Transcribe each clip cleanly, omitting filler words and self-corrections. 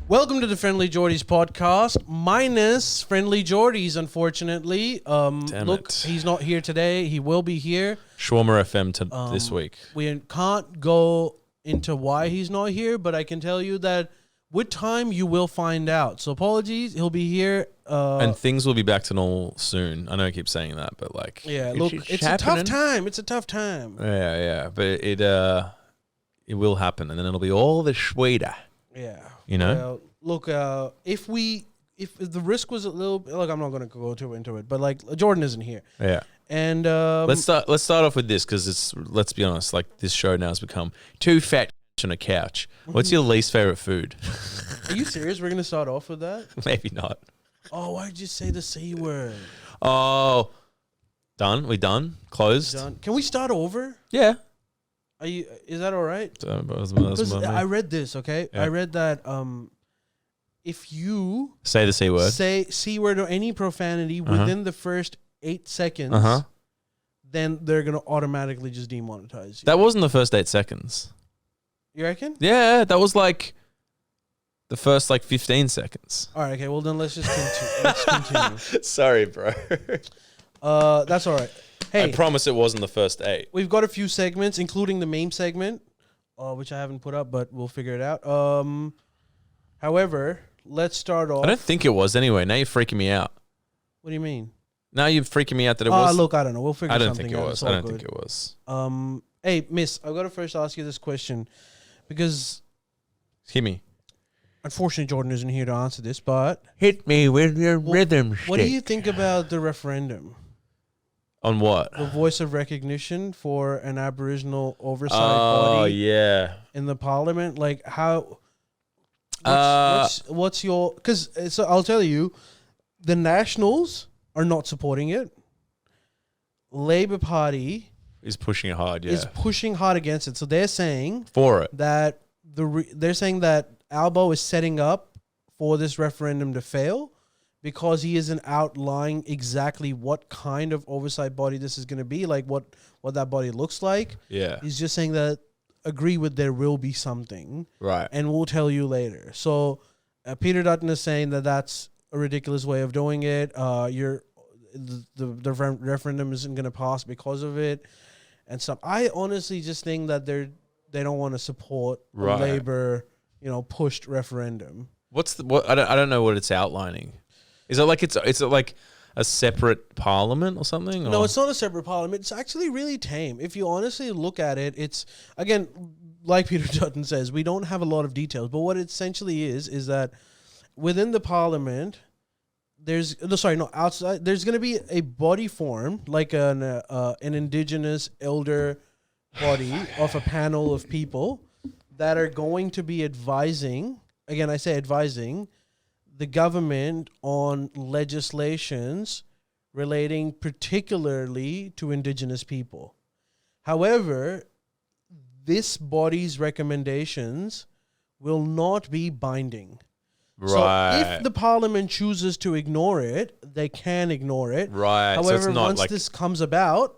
Welcome to the Friendlyjordies Podcast, minus Friendlyjordies, unfortunately. He's not here today. He will be here. Shawarma FM this week. We can't go into why he's not here, but I can tell you that with time, you will find out. So apologies. He'll be here. And things will be back to normal soon. I know I keep saying that, but like... Yeah, look, it's a tough time. It's a tough time. Yeah. But it will happen, and then it'll be all the sweeter. Yeah. You know? Look, if the risk was a little bit, like, I'm not going to go too into it, but like Jordan isn't here. Yeah. And let's start off with this, because let's be honest, like this show now has become two fat on a couch. What's your least favorite food? Are you serious? We're going to start off with that? Maybe not. Oh, why did you say the C word? Oh, done? We done? Closed? Done. Can we start over? Yeah. Is that all right? Because I read this, okay? Yeah. I read that if you say the C word, say C word or any profanity within the first 8 seconds, then they're going to automatically just demonetize you. That wasn't the first 8 seconds. You reckon? Yeah, that was like the first like 15 seconds. All right, okay, well then let's just continue. Let's continue. Sorry, bro. That's all right. Hey, I promise it wasn't the first 8. We've got a few segments, including the meme segment, which I haven't put up, but we'll figure it out. However, let's start off. I don't think it was anyway. Now you're freaking me out. What do you mean? Now you're freaking me out that it was. Look, I don't know. We'll figure something out. I don't think it was. Hey, miss, I've got to first ask you this question because... Hit me. Unfortunately, Jordan isn't here to answer this, but... Hit me with your rhythm stick. What do you think about the referendum? On what? The voice of recognition for an Aboriginal oversight body in the parliament. Like, how... What's your... Because so I'll tell you, the Nationals are not supporting it. Labour Party... is pushing it hard, yeah. Is pushing hard against it. So they're saying... For it. That they're saying that Albo is setting up for this referendum to fail because he isn't outlining exactly what kind of oversight body this is going to be, like what that body looks like. Yeah. He's just saying that agree with there will be something. Right. And we'll tell you later. So Peter Dutton is saying that that's a ridiculous way of doing it. The referendum isn't going to pass because of it. And so I honestly just think that they don't want to support a Labour, pushed referendum. I don't know what it's outlining. Is it like a separate parliament or something? No, it's not a separate parliament. It's actually really tame. If you honestly look at it, it's, again, like Peter Dutton says, we don't have a lot of details, but what it essentially is that within the parliament, outside, there's going to be a body formed, like an Indigenous elder body of a panel of people that are going to be advising, again, I say advising, the government on legislations relating particularly to Indigenous people. However, this body's recommendations will not be binding. Right. So if the parliament chooses to ignore it, they can ignore it. Right. However, so once this comes about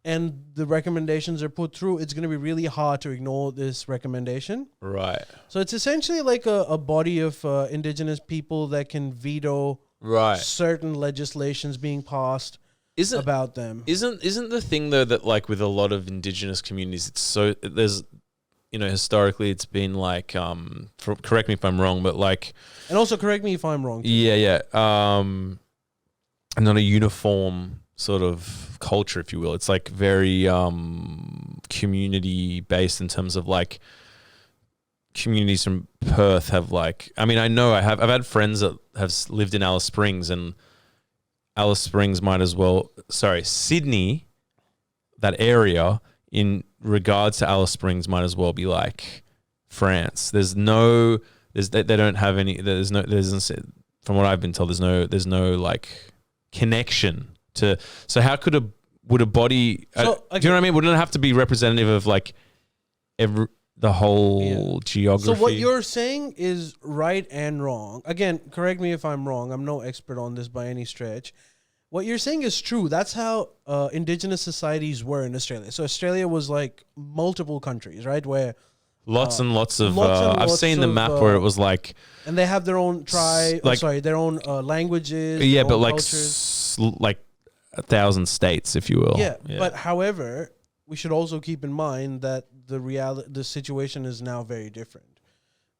and the recommendations are put through, it's going to be really hard to ignore this recommendation. Right. So it's essentially like a body of Indigenous people that can veto certain legislations being passed about them. Isn't the thing though that like with a lot of Indigenous communities, it's so there's historically it's been like correct me if I'm wrong, but like, and also correct me if I'm wrong too. Yeah. Not a uniform sort of culture, if you will. It's like very community based in terms of like communities from Perth have like, I mean, I know I've had friends that have lived in Alice Springs, and Alice Springs Sydney, that area in regards to Alice Springs might as well be like France. They don't have any, from what I've been told, there's no like connection to, so how would a body, do you know what I mean? Wouldn't it have to be representative of like the whole geography? So what you're saying is right and wrong. Again, correct me if I'm wrong. I'm no expert on this by any stretch. What you're saying is true. That's how Indigenous societies were in Australia. So Australia was like multiple countries, right? Where Lots and lots of. lots and I've lots seen the of, map where it was like. and they have their own their own languages. Yeah, their but own like cultures. like 1,000 states, if you will. Yeah, but however, we should also keep in mind that the situation is now very different.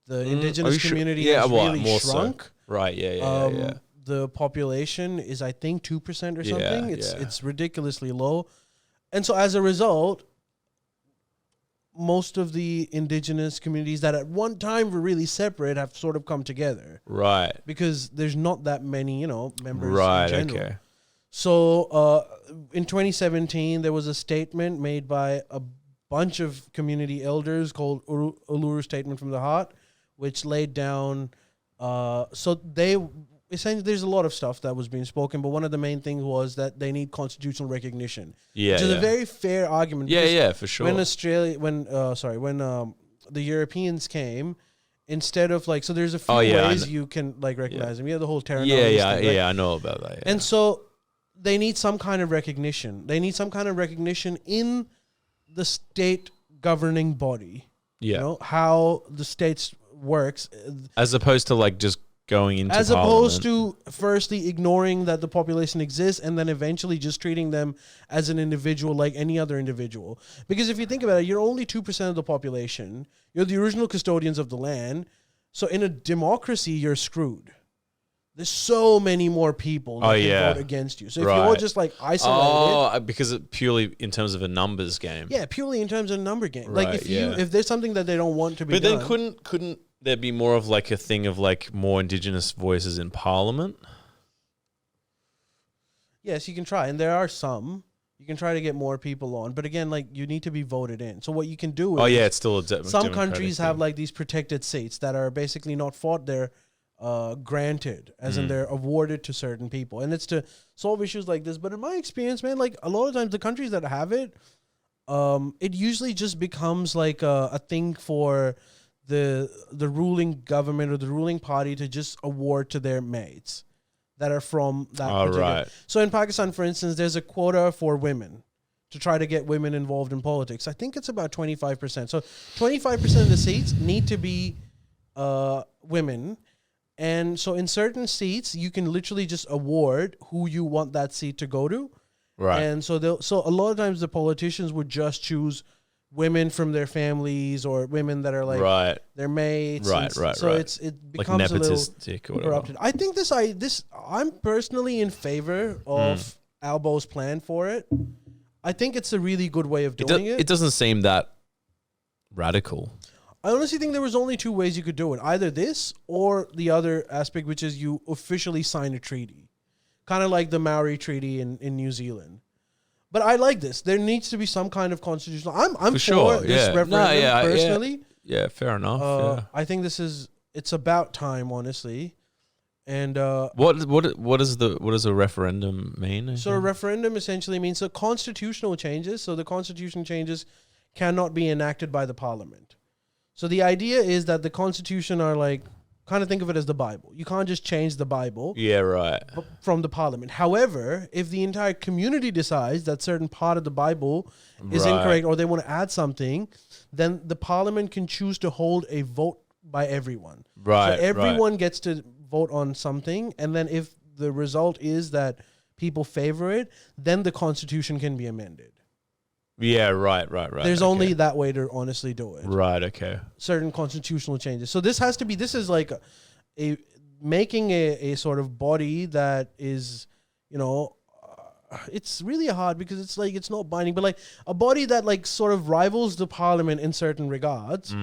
The indigenous community has really shrunk. So. Right. Yeah. The population is, I think, 2% or something. It's ridiculously low, and so as a result, most of the indigenous communities that at one time were really separate have sort of come together. Right. Because there's not that many, members. Right. In general. Okay. So in 2017, there was a statement made by a bunch of community elders called Uluru Statement from the Heart, which laid down. So they essentially, there's a lot of stuff that was being spoken, but one of the main things was that they need constitutional recognition. Yeah, which is a very fair argument. Yeah, for sure. When the Europeans came, instead of so there's a few ways you can recognize them. You have the whole terrain. I know about that. Yeah. And so they need some kind of recognition. They need some kind of recognition in the state governing body. Yeah. How the states works. As opposed to just going into as Parliament. opposed to firstly ignoring that the population exists and then eventually just treating them as an individual like any other individual. Because if you think about it, you're only 2% of the population. You're the original custodians of the land. So in a democracy, you're screwed. There's so many more people that can vote against you. So if you're just isolated... because it purely in terms of a numbers game. Yeah, purely in terms of a number game. Right, if there's something that they don't want to be done... But then couldn't there be more of a thing of more indigenous voices in Parliament? Yes, you can try. And there are some. You can try to get more people on. But again, you need to be voted in. So what you can do is... it's still a some countries have these protected seats that are basically not fought. They're granted, as in they're awarded to certain people. And it's to solve issues like this. But in my experience, man, a lot of times the countries that have it, it usually just becomes a thing for the ruling government or the ruling party to just award to their mates that are from that particular. Right. So in Pakistan, for instance, there's a quota for women to try to get women involved in politics. I think it's about 25%. So 25% of the seats need to be women. And so in certain seats, you can literally just award who you want that seat to go to. Right. And so a lot of times the politicians would just choose women from their families or women that are their mates. Right. So it becomes a little corrupted. I think I'm personally in favor of Albo's plan for it. I think it's a really good way of doing it. It doesn't seem that radical. I honestly think there was only two ways you could do it. Either this or the other aspect, which is you officially sign a treaty. Kind of like the Maori Treaty in New Zealand. But I like this. There needs to be some kind of constitutional... I'm for this referendum personally. Yeah, fair enough. I think it's about time, honestly. And what does a referendum mean? So a referendum essentially means constitutional changes. So the constitution changes cannot be enacted by the parliament. So the idea is that the constitution are kind of think of it as the Bible. You can't just change the Bible. Yeah, right. From the parliament. However, if the entire community decides that certain part of the Bible is incorrect or they want to add something, then the parliament can choose to hold a vote by everyone. Right. So everyone gets to vote on something, and then if the result is that people favor it, then the constitution can be amended. Yeah, right. There's only that way to honestly do it. Right, okay. Certain constitutional changes. So this is making a sort of body that is, it's really hard because it's not binding, but a body that sort of rivals the parliament in certain regards,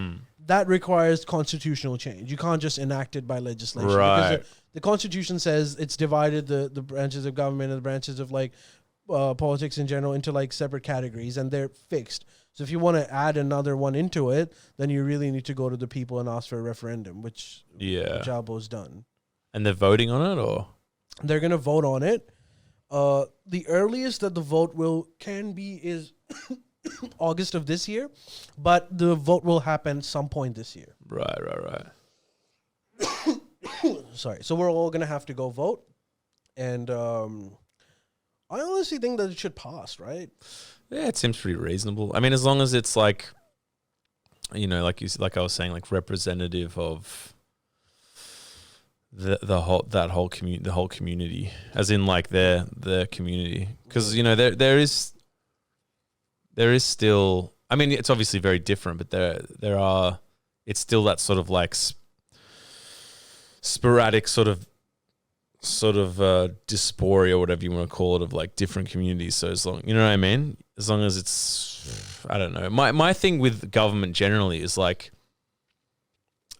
that requires constitutional change. You can't just enact it by legislation. Right. Because the constitution says it's divided the branches of government and the branches of politics in general into separate categories, and they're fixed. So if you want to add another one into it, then you really need to go to the people and ask for a referendum, which Albo's done. And they're voting on it, or they're gonna vote on it. The earliest that the vote can be is August of this year, but the vote will happen some point this year. Right. Sorry. So we're all gonna have to go vote, and I honestly think that it should pass, right? Yeah, it seems pretty reasonable. I mean, as long as it's like I was saying, like representative of the whole community, as in like their community, because there is still, I mean, it's obviously very different, but it's still that sort of like sporadic sort of dysphoria, whatever you want to call it, of like different communities. So as long, you know what I mean? As long as it's, I don't know. My thing with government generally is like,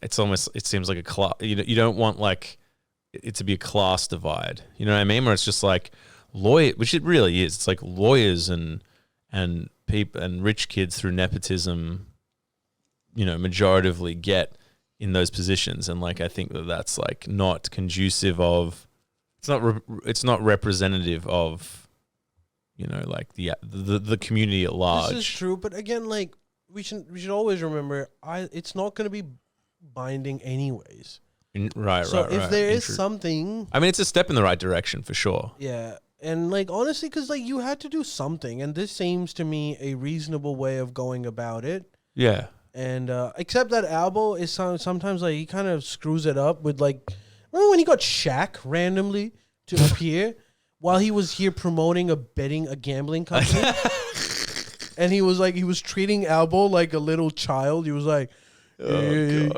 it seems like a class. You don't want like it to be a class divide. You know what I mean? Where it's just like which it really is. It's like lawyers and people and rich kids through nepotism, majoritively get in those positions. And like, I think that's like not conducive of, it's not representative of, like the community at large. This is true, but again, like we should always remember, it's not going to be binding anyways. Right. So if there is something, I mean, it's a step in the right direction for sure. Yeah, and like honestly, because like you had to do something, and this seems to me a reasonable way of going about it. Yeah. And except that Albo is sometimes like he kind of screws it up with like, remember when he got Shaq randomly to appear while he was here promoting a gambling company? And he was treating Albo like a little child. He was like,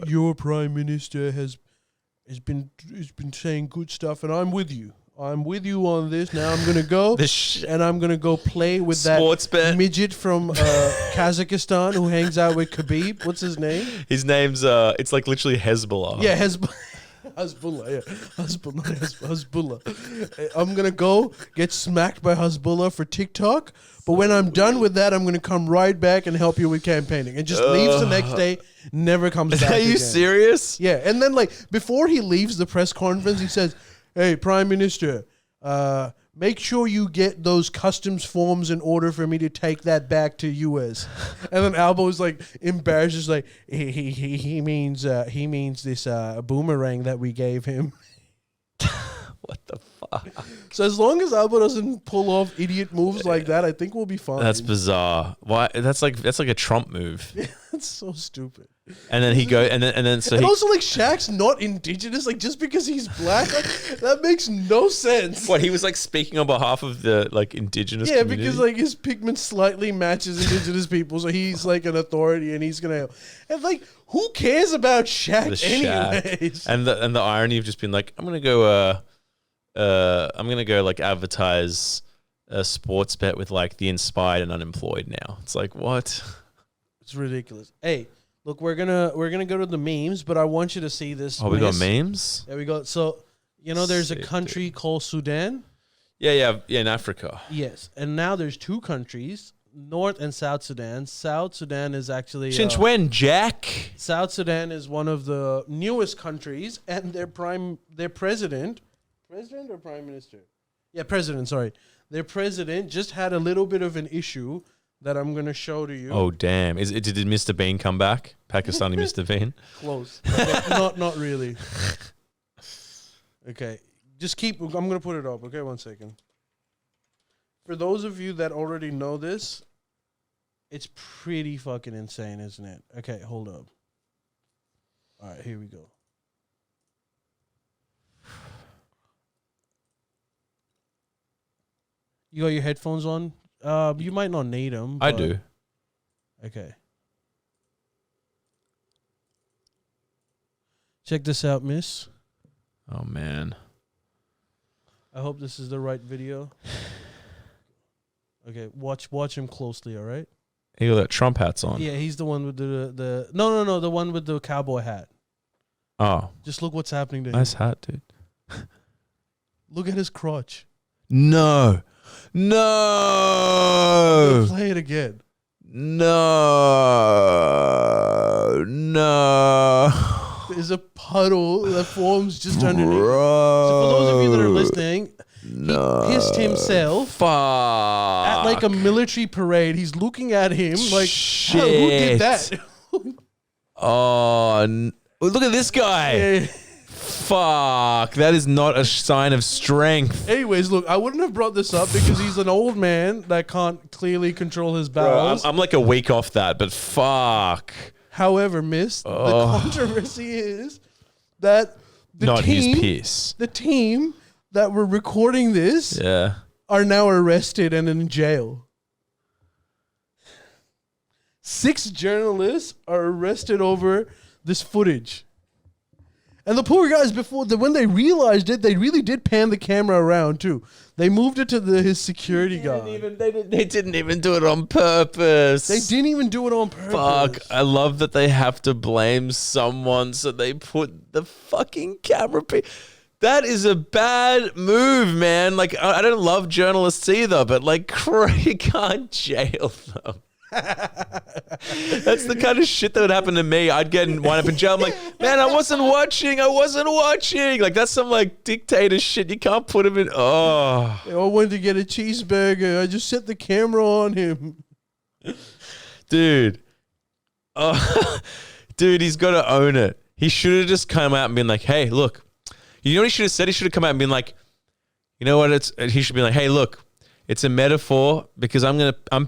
your prime minister has been saying good stuff, and I'm with you. I'm with you on this. Now I'm gonna go and I'm gonna go play with sports that midget from Kazakhstan who hangs out with Khabib. What's his name? His name's it's like literally Hezbollah. Yeah, Hezbollah. Yeah, Hezbollah. I'm gonna go get smacked by Hezbollah for TikTok, but when I'm done with that, I'm gonna come right back and help you with campaigning. And just leaves the next day, never comes back. Are you again. serious? Yeah, and then like before he leaves the press conference, he says, "Hey, Prime Minister, make sure you get those customs forms in order for me to take that back to US." And then Albo's like embarrassed, just like he means this boomerang that we gave him. What the fuck? So as long as Albo doesn't pull off idiot moves like that, I think we'll be fine. That's bizarre. Why? That's like a Trump move. That's so stupid. And then he go and then so and he also like Shaq's not indigenous, like just because he's black, like, that makes no sense. What, he was like speaking on behalf of the like indigenous community? Because like his pigment slightly matches indigenous people, so he's like an authority and he's gonna, and like who cares about Shaq anyways? And the irony of just being like, I'm gonna go like advertise a sports bet with like the inspired and unemployed now. It's like, what? It's ridiculous. Hey, look, we're gonna go to the memes, but I want you to see this. Oh, we got memes? There we go. So, there's a country called Sudan. Yeah, in Africa. Yes, and now there's two countries, North and South Sudan. South Sudan is actually since when, Jack? South Sudan is one of the newest countries, and their president or prime minister? Yeah, president. Sorry, their president just had a little bit of an issue that I'm going to show to you. Oh, damn. Did Mr. Bean come back? Pakistani Mr. Bean? Close. Not really. Okay. Just I'm going to put it up. Okay, 1 second. For those of you that already know this, it's pretty fucking insane, isn't it? Okay, hold up. All right, here we go. You got your headphones on? You might not need them. I do. Okay. Check this out, miss. Oh, man. I hope this is the right video. Okay, watch him closely, all right? He got Trump hats on. Yeah, he's the one with the No, the one with the cowboy hat. Oh. Just look what's happening to him. Nice hat, dude. Look at his crotch. No. Play it again. No. There's a puddle that forms just underneath. So for those of you that are listening, he pissed himself at like a military parade. He's looking at him like, shit. Who did that? Look at this guy. Yeah. Fuck, that is not a sign of strength. Anyways, look, I wouldn't have brought this up because he's an old man that can't clearly control his bowels. Bro, I'm like a week off that, but fuck. However, the controversy is that the team that were recording this are now arrested and in jail. 6 journalists are arrested over this footage. And the poor guys, when they realized it, they really did pan the camera around too. They moved it to his security guard. They didn't even do it on purpose. They didn't even do it on purpose. Fuck, I love that they have to blame someone, so they put the fucking camera. That is a bad move, man. Like, I don't love journalists either, but like, you can't jail them. That's the kind of shit that would happen to me. I'd wind up in jail. I'm like, man, I wasn't watching. Like, that's some like dictator shit. You can't put him in. Oh, I went to get a cheeseburger. I just set the camera on him. Dude. Oh, dude, he's got to own it. He should have just come out and been like, hey, look. You know what he should have said? He should have come out and been like, you know what? He should be like, hey, look. It's a metaphor because I'm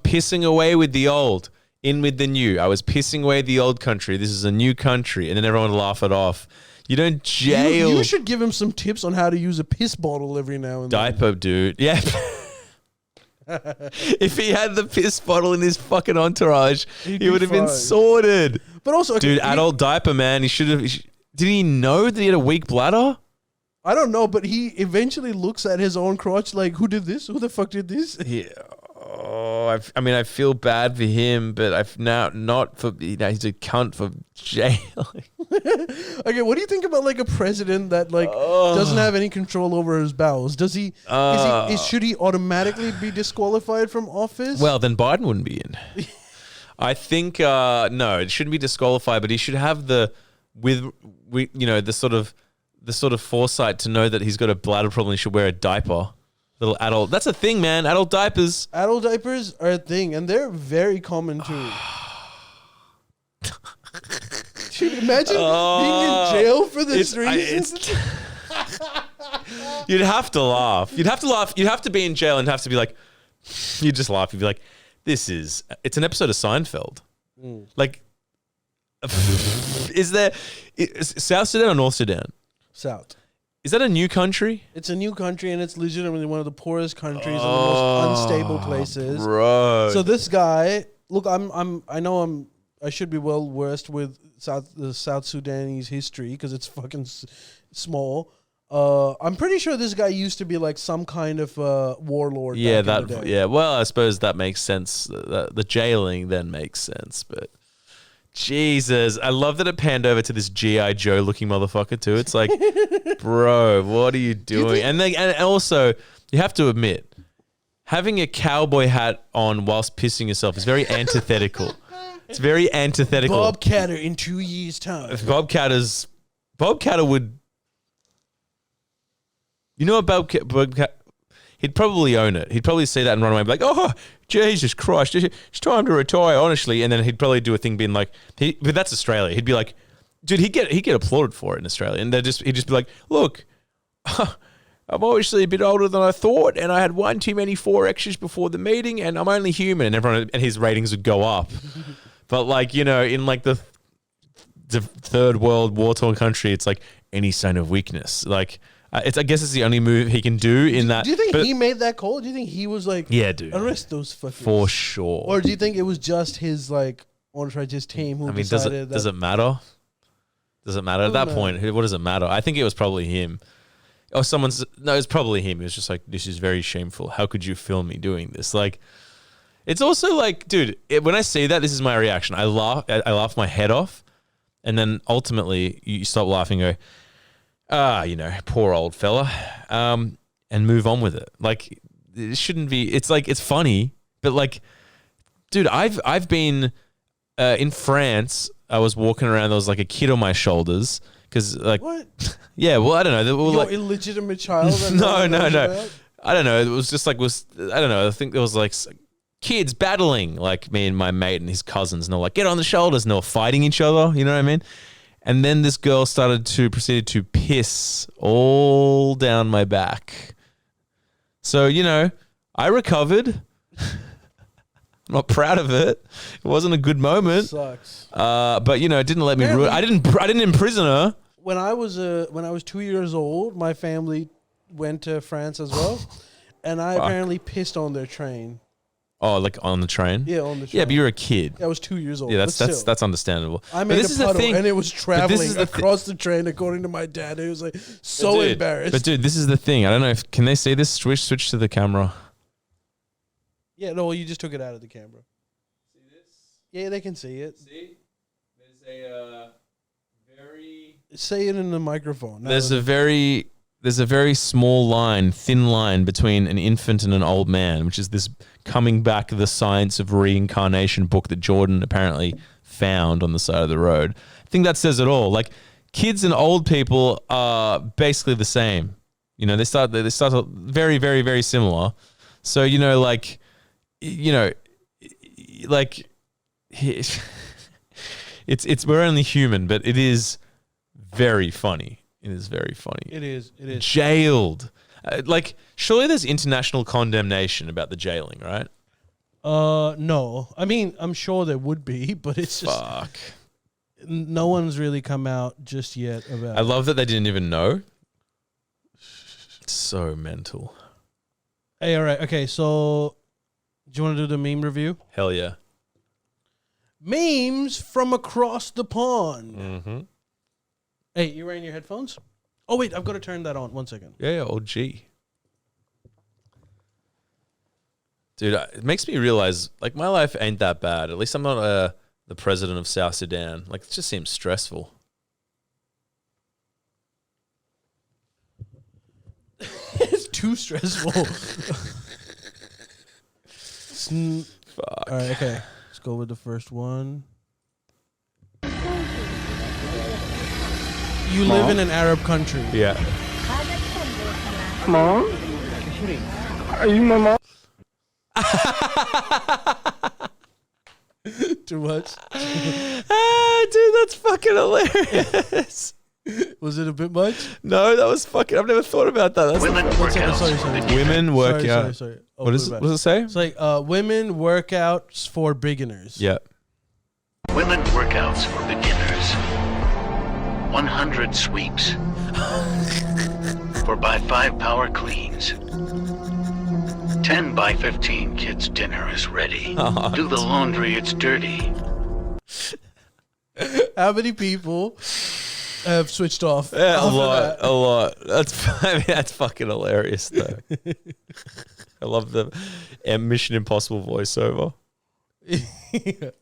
pissing away with the old, in with the new. I was pissing away the old country. This is a new country. And then everyone would laugh it off. You don't jail. You should give him some tips on how to use a piss bottle every now and then. Diaper, dude. Yeah. If he had the piss bottle in his fucking entourage, he would have been sorted. But also, dude, adult diaper, man. He should have. Did he know that he had a weak bladder? I don't know, but he eventually looks at his own crotch like, who did this? Who the fuck did this? Yeah. Oh, I mean, I feel bad for him, but I've now not for, he's a cunt for jailing. Okay, what do you think about like a president that like doesn't have any control over his bowels? Does he, should he automatically be disqualified from office? Well, then Biden wouldn't be in. I think, no, it shouldn't be disqualified, but he should have the sort of foresight to know that he's got a bladder problem. He should wear a diaper. Little adult. That's a thing, man. Adult diapers. Adult diapers are a thing, and they're very common too. Dude, imagine being in jail for this reason. You'd have to laugh. You'd have to be in jail and have to be like, you'd just laugh. You'd be like, it's an episode of Seinfeld. Like, is there South Sudan or North Sudan? South. Is that a new country? It's a new country, and it's legitimately one of the poorest countries and the most unstable places. Bro. So this guy, look, I should be well versed with the South Sudanese history because it's fucking small. I'm pretty sure this guy used to be like some kind of warlord. Yeah, Well, I suppose that makes sense. The jailing then makes sense, but. Jesus, I love that it panned over to this G.I. Joe looking motherfucker too. It's like, bro, what are you doing? And also, you have to admit, having a cowboy hat on whilst pissing yourself is very antithetical. It's very antithetical. Bob Catter in 2 years' time. If Bob Catter would, you know what Bob Catter, he'd probably own it. He'd probably see that and run away and be like, oh, Jesus Christ, it's time to retire, honestly. And then he'd probably do a thing being like, but that's Australia. He'd be like, dude, he'd get applauded for it in Australia. And he'd just be like, look, I'm obviously a bit older than I thought, and I had one too many 4 extras before the meeting, and I'm only human. And his ratings would go up. But like, you know, in like the third world war-torn country, it's like any sign of weakness. Like, I guess it's the only move he can do in that. Do you think he made that call? Do you think he was like, yeah, dude, arrest those fuckers? For sure. Or do you think it was just his like entourage, his team who decided does it matter? Does it matter at that point? What does it matter? I think it was probably him. Or it's probably him. He was just like, this is very shameful. How could you film me doing this? Like, it's also like, dude, when I see that, this is my reaction. I laugh my head off, and then ultimately you stop laughing and go, poor old fella, and move on with it. Like, it shouldn't be. It's like, it's funny, but like, dude, I've been in France. I was walking around. There was like a kid on my shoulders because, like, what? Yeah, well, I don't know. Your like, illegitimate child. No. I don't know. It was just like I don't know. I think there was like kids battling, like me and my mate and his cousins, and they're like, get on the shoulders, and they were fighting each other. You know what I mean? And then this girl proceeded to piss all down my back. So, you know, I recovered. I'm not proud of it. It wasn't a good moment. Sucks. But you know, it didn't let me ruin. I didn't imprison her. When I was 2 years old, my family went to France as well, and I apparently pissed on their train. Oh, like on the train? Yeah, on the train. Yeah, but you're a kid. I was 2 years old. Yeah, that's understandable. I made a puddle, and it was traveling across across the train, according to my dad. It was like so embarrassed. But dude, this is the thing. I don't know if can they see this. Switch to the camera. Yeah, no, you just took it out of the camera. See this? Yeah, they can see it. See, there's a very. Say it in the microphone. There's a very small line, thin line between an infant and an old man, which is this Coming Back the Science of Reincarnation book that Jordan apparently found on the side of the road. I think that says it all. Like kids and old people are basically the same. You know, they start very, very, very similar. So, you know, like it's we're only human, but it is very funny. It is very funny. It is. Jailed. Like, surely there's international condemnation about the jailing, right? No. I mean, I'm sure there would be, but it's just no one's really come out just yet about. I love that they didn't even know. It's so mental. Hey, all right. Okay, so do you want to do the meme review? Hell yeah. Memes from across the pond. Mm-hmm. Hey, you wearing your headphones? Oh, wait, I've got to turn that on. 1 second. Yeah, old G. Dude, it makes me realize, like, my life ain't that bad. At least I'm not the president of South Sudan. Like, it just seems stressful. It's too stressful. Fuck. All right, okay. Let's go with the first one. You live in an Arab country. Yeah. Mom? Are you my mom? Too much? Dude, that's fucking hilarious. Was it a bit much? No, that was fucking. I've never thought about that. That's women work out. Sorry. What does it say? It's like women workouts for beginners. Yeah. Women workouts for beginners. 100 sweeps. 4x5 power cleans. 10x15 kids' dinner is ready. Oh, do the laundry, it's dirty. How many people have switched off? Yeah, a lot. That's fucking hilarious though. I love the Mission Impossible voiceover. Yeah.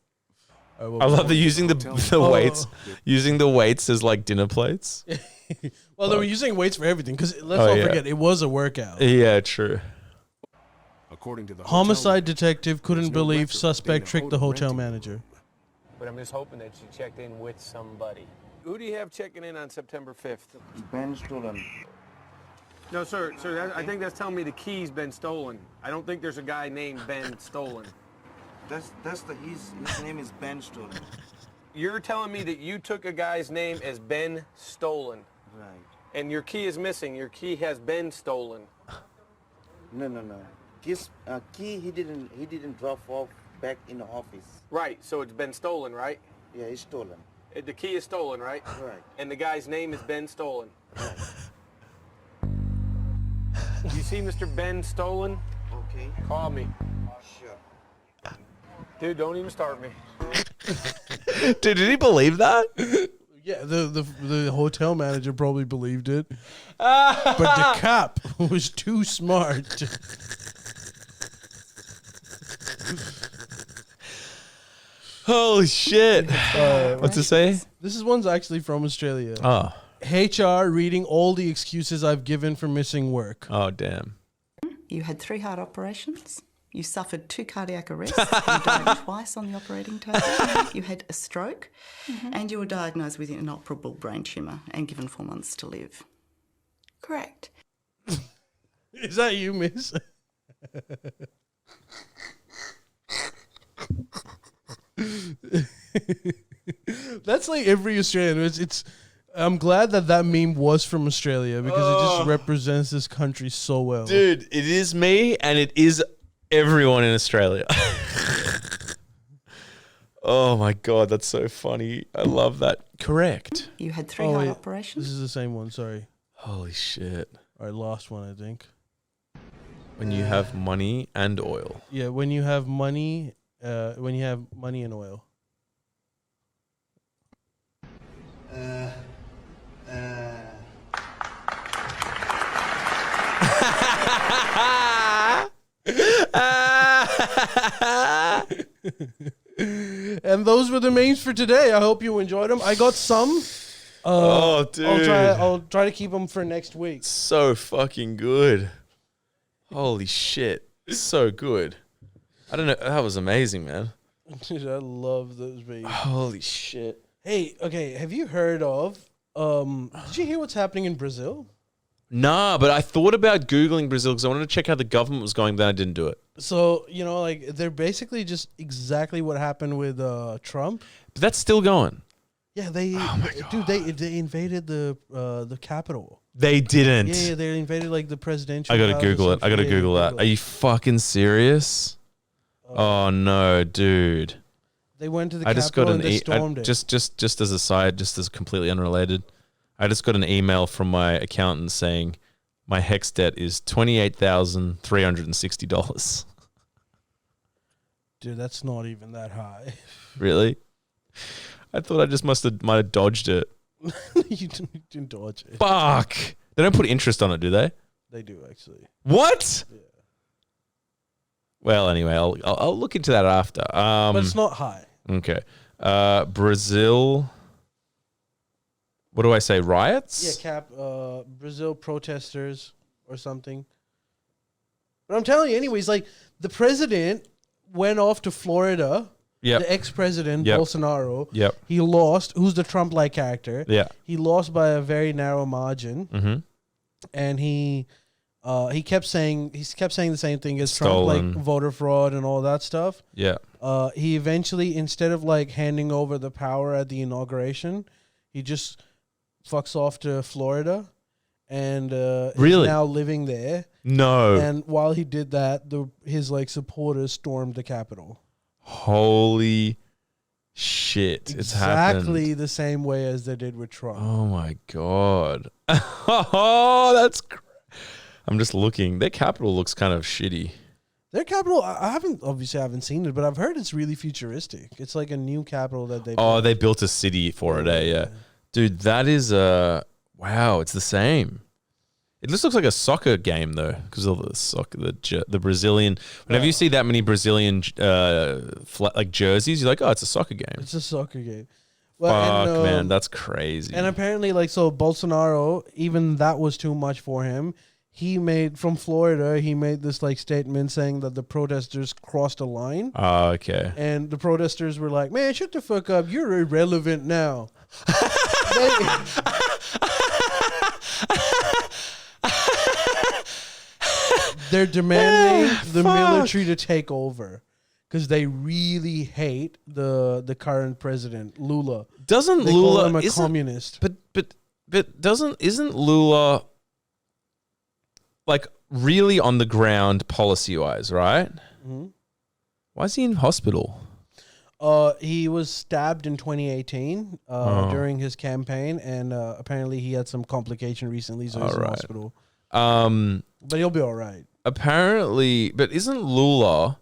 I love the using the weights, using the weights as like dinner plates. Well, they were using weights for everything because let's not forget it was a workout. Yeah, true. According to the Homicide detective couldn't believe suspect tricked the hotel manager. But I'm just hoping that you checked in with somebody. Who do you have checking in on September 5th? Ben stolen. No, sir. Sir, I think that's telling me the key's been stolen. I don't think there's a guy named Ben Stolen. His name is Ben stolen. You're telling me that you took a guy's name as Ben Stolen. Right. And your key is missing. Your key has been stolen. No. His key he didn't drop off back in the office. Right. So it's been stolen, right? Yeah, it's stolen. The key is stolen, right? Right. And the guy's name is Ben Stolen. Right. You see Mr. Ben Stolen? Okay. Call me. Sure. Dude, don't even start me. Dude, did he believe that? Yeah, the hotel manager probably believed it, but the cop was too smart. Holy shit! What's it say? This one's actually from Australia. Oh. HR reading all the excuses I've given for missing work. Oh, damn. You had 3 heart operations. You suffered 2 cardiac arrests. You died twice on the operating table. You had a stroke. And you were diagnosed with an inoperable brain tumour and given 4 months to live. Correct. Is that you, miss? That's like every Australian. It's I'm glad that meme was from Australia because it just represents this country so well. Dude, it is me and it is everyone in Australia. Oh my God, that's so funny. I love that. Correct. You had 3 Oh, heart wait. operations. This is the same one. Sorry. Holy shit. I lost one, I think. When you have money and oil. Yeah, when you have money and oil. And those were the memes for today. I hope you enjoyed them. I got some. Oh, dude. I'll try to keep them for next week. So fucking good. Holy shit. So good. I don't know. That was amazing, man. Dude, I love those memes. Holy shit. Hey, okay, have you heard of did you hear what's happening in Brazil? Nah, but I thought about Googling Brazil because I wanted to check how the government was going, but then I didn't do it. So, like they're basically just exactly what happened with Trump. But that's still going. Yeah, they invaded the capital. They didn't. Yeah, they invaded like the presidential. I gotta house or Google it. something. I gotta Yeah, Google that. Are you fucking serious? Oh no, dude. They went to the I just got capital an and they stormed it. just as a side, just as completely unrelated. I just got an email from my accountant saying my HEX debt is $28,360. Dude, that's not even that high. Really? I thought I just might have dodged it. You didn't dodge it. Fuck. They don't put interest on it, do they? They do actually. What? Yeah. Well, anyway, I'll look into that after. But it's not high. Okay. Brazil. What do I say? Riots? Yeah, Brazil protesters or something. But I'm telling you, anyways, like the president went off to Florida. Yep. The ex-president, Yep. Bolsonaro. Yep. He lost. Who's the Trump-like character? Yeah. He lost by a very narrow margin. Mm-hmm. And he kept saying the same thing as Stolen. Trump, like voter fraud and all that stuff. Yeah. He eventually, instead of like handing over the power at the inauguration, he just fucks off to Florida, and Really? is now living there. No. And while he did that, his like supporters stormed the Capitol. Holy shit. It's happened. Exactly the same way as they did with Trump. Oh my God. Oh, that's I'm just looking. Their capital looks kind of shitty. Their capital, I haven't seen it, but I've heard it's really futuristic. It's like a new capital that they built. They built a city for it, yeah. Dude, that is wow, it's the same. It just looks like a soccer game though, because of the Brazilian. Whenever you see that many Brazilian like jerseys, you're like, oh, it's a soccer game. It's a soccer game. Fuck, man, that's crazy. And apparently, like, so Bolsonaro, even that was too much for him. He made, from Florida, he made this like statement saying that the protesters crossed a line. Oh, okay. And the protesters were like, man, shut the fuck up. You're irrelevant now. They're demanding the military to take over because they really hate the current president, Lula. Doesn't they Lula call him a communist? But isn't Lula like really on the ground policy wise, right? Mm-hmm. Why is he in hospital? He was stabbed in 2018 during his campaign, and apparently he had some complication recently, so he's in hospital. But he'll be all right. Apparently, but isn't Lula?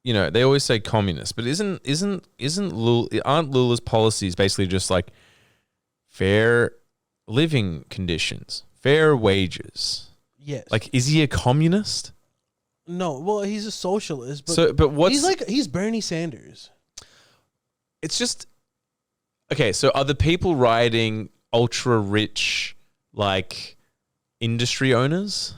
You know, they always say communist, but aren't Lula's policies basically just like fair living conditions, fair wages? Yes. Like, is he a communist? No, well, he's a socialist. But he's Bernie Sanders. It's just okay. So, are the people rioting ultra rich, like industry owners,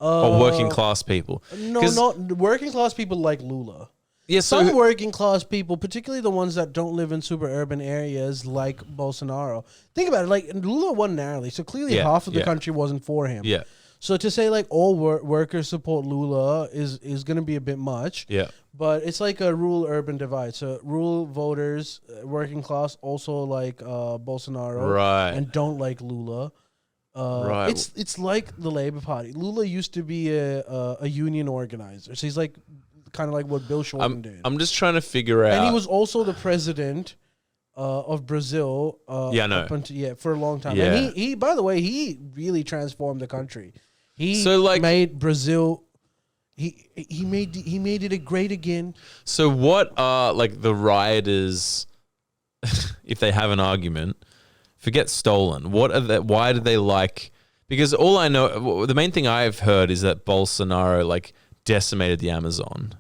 or working class people? No, not working class people like Lula. Yeah, some working class people, particularly the ones that don't live in super urban areas, like Bolsonaro. Think about it. Like Lula won narrowly, so clearly half of the country wasn't for him. Yeah. So to say like all workers support Lula is going to be a bit much. Yeah. But it's like a rural-urban divide. So rural voters, working class, also like Bolsonaro, right, and don't like Lula. Right. It's like the Labour Party. Lula used to be a union organizer, so he's like kind of like what Bill Shorten did. I'm just trying to figure out. And he was also the president of Brazil. Yeah, I know. For a long time. Yeah. And he, by the way, he really transformed the country. He made Brazil. He made it great again. So what are like the rioters, if they have an argument, forget stolen. What are they? Why do they like? Because all I know, the main thing I've heard is that Bolsonaro like decimated the Amazon,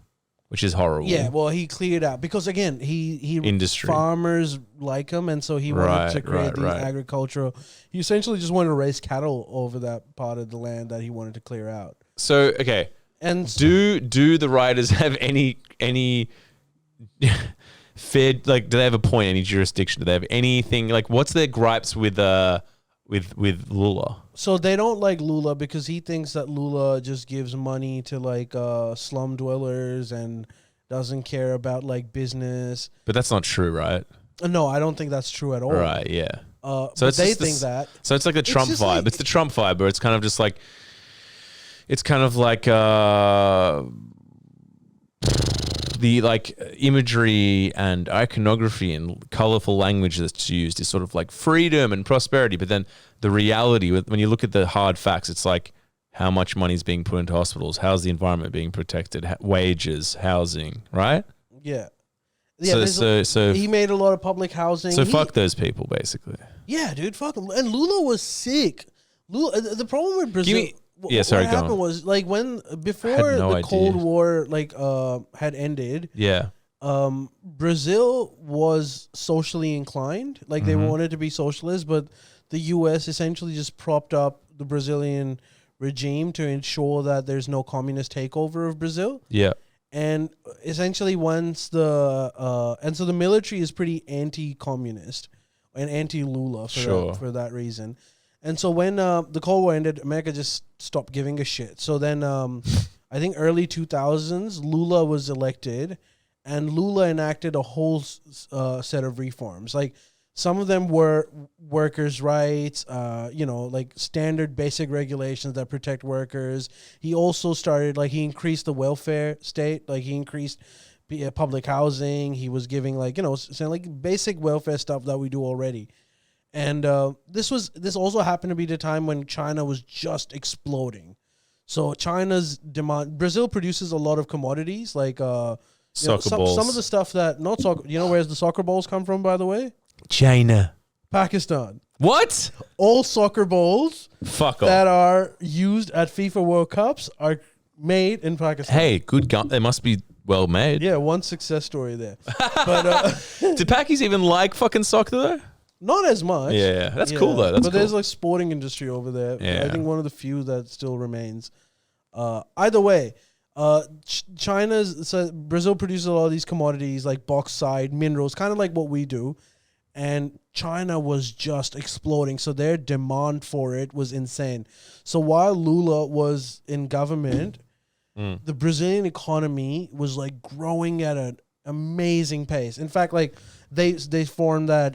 which is horrible. Yeah, well, he cleared out because again, he Industry. farmers like him, and so he wanted to create these agricultural. He essentially just wanted to raise cattle over that part of the land that he wanted to clear out. So okay, and do the rioters have any fair, like, do they have a point, any jurisdiction? Do they have anything, like, what's their gripes with Lula? So they don't like Lula because he thinks that Lula just gives money to like slum dwellers and doesn't care about like business. But that's not true, right? No, I don't think that's true at all. Right, yeah. So they think that. So it's like the Trump vibe. like, it's the Trump vibe, where it's kind of just like, it's kind of like the like imagery and iconography and colorful language that's used is sort of like freedom and prosperity. But then the reality, when you look at the hard facts, it's like how much money is being put into hospitals, how's the environment being protected, wages, housing, right? Yeah. Yeah, so he made a lot of public housing. So fuck those people, basically. Yeah, dude, fuck him. And Lula was sick. The problem with Brazil. What happened was like before the Cold War had ended. Yeah. Brazil was socially inclined, like they wanted to be socialist, but the U.S. essentially just propped up the Brazilian regime to ensure that there's no communist takeover of Brazil. Yeah. And essentially once and so the military is pretty anti-communist and anti-Lula for that reason. And so when the Cold War ended, America just stopped giving a shit. So then I think early 2000s, Lula was elected, and Lula enacted a whole set of reforms. Like some of them were workers' rights, like standard basic regulations that protect workers. He also started, he increased the welfare state. Like he increased public housing. He was giving basic welfare stuff that we do already. And this also happened to be the time when China was just exploding. So China's demand, Brazil produces a lot of commodities like soccer balls. Some of the stuff that not soccer. You know where the soccer balls come from, by the way? China, Pakistan. What? All soccer balls that are used at FIFA World Cups are made in Pakistan. Hey, good gun. They must be well made. Yeah, one success story there. But do Pakis even like fucking soccer though? Not as much. Yeah, that's cool though. But there's like sporting industry over there. Yeah. I think one of the few that still remains. Either way, Brazil produces a lot of these commodities like bauxite, minerals, kind of like what we do. And China was just exploding. So their demand for it was insane. So while Lula was in government, the Brazilian economy was like growing at an amazing pace. In fact, like they formed that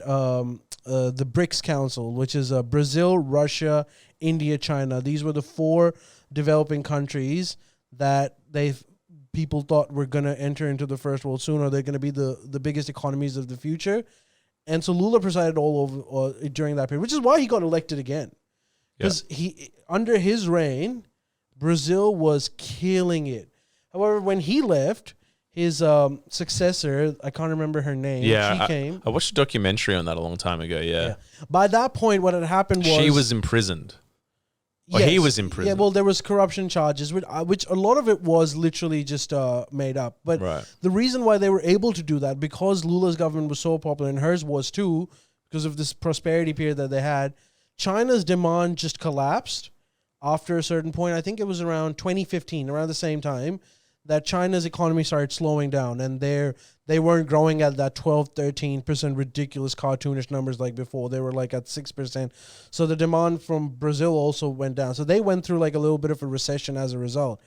the BRICS Council, which is Brazil, Russia, India, China. These were the 4 developing countries that people thought were going to enter into the first world soon, or they're going to be the biggest economies of the future. And so Lula presided all over during that period, which is why he got elected again. Because under his reign, Brazil was killing it. However, when he left, his successor, I can't remember her name. Yeah, she came. I watched a documentary on that a long time ago. Yeah. By that point, what had happened was she was imprisoned. Yes. Or he was imprisoned. Yeah, well, there was corruption charges, which a lot of it was literally just made up. But the reason why they were able to do that, because Lula's government was so popular, and hers was too, because of this prosperity period that they had, China's demand just collapsed after a certain point. I think it was around 2015, around the same time, that China's economy started slowing down, and they weren't growing at that 12-13% ridiculous cartoonish numbers like before. They were like at 6%. So the demand from Brazil also went down. So they went through like a little bit of a recession as a result.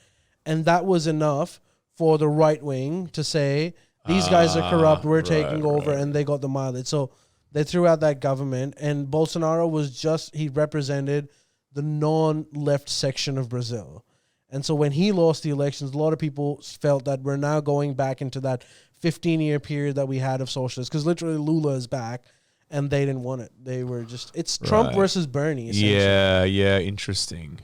And that was enough for the right wing to say, these guys are corrupt, we're taking over, and they got the mileage. So they threw out that government, and Bolsonaro he represented the non-left section of Brazil. And so when he lost the elections, a lot of people felt that we're now going back into that 15-year period that we had of socialists, because literally Lula is back, and they didn't want it. They were just, it's Trump versus Bernie, essentially. Yeah, interesting.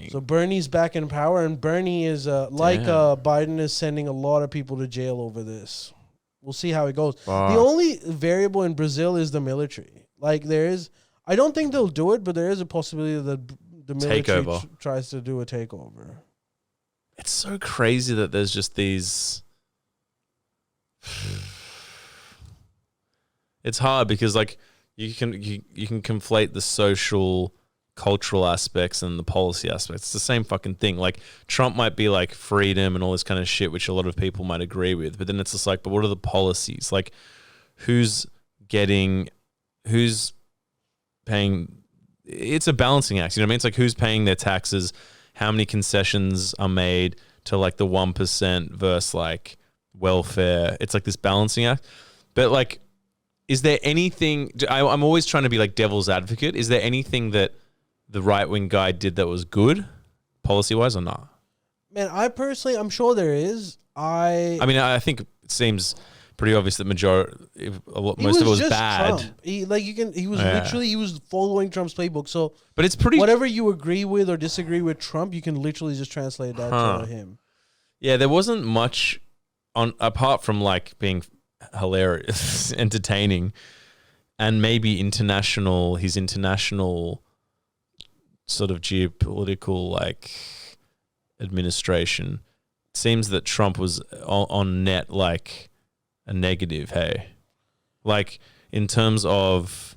So Bernie's back in power, and Bernie is, Biden is sending a lot of people to jail over this. We'll see how it goes. Wow. The only variable in Brazil is the military. Like, there is, I don't think they'll do it, but there is a possibility that the military tries to do a takeover. It's so crazy that there's just these. It's hard because like you can conflate the social, cultural aspects and the policy aspects. It's the same fucking thing. Like Trump might be like freedom and all this kind of shit, which a lot of people might agree with, but then it's just like, but what are the policies? Like who's paying? It's a balancing act. You know what I mean? It's like who's paying their taxes, how many concessions are made to like the 1% versus like welfare. It's like this balancing act. But like, is there anything, I'm always trying to be like devil's advocate. Is there anything that the right-wing guy did that was good policy-wise or not? Man, I'm sure there is. I mean, I think it seems pretty obvious that most of it was bad. Trump. He was following Trump's playbook. So, but it's pretty. Whatever you agree with or disagree with Trump, you can literally just translate that to him. Yeah, there wasn't much apart from like being hilarious, entertaining, and maybe his international sort of geopolitical like administration. It seems that Trump was on net like a negative, hey? Like, in terms of,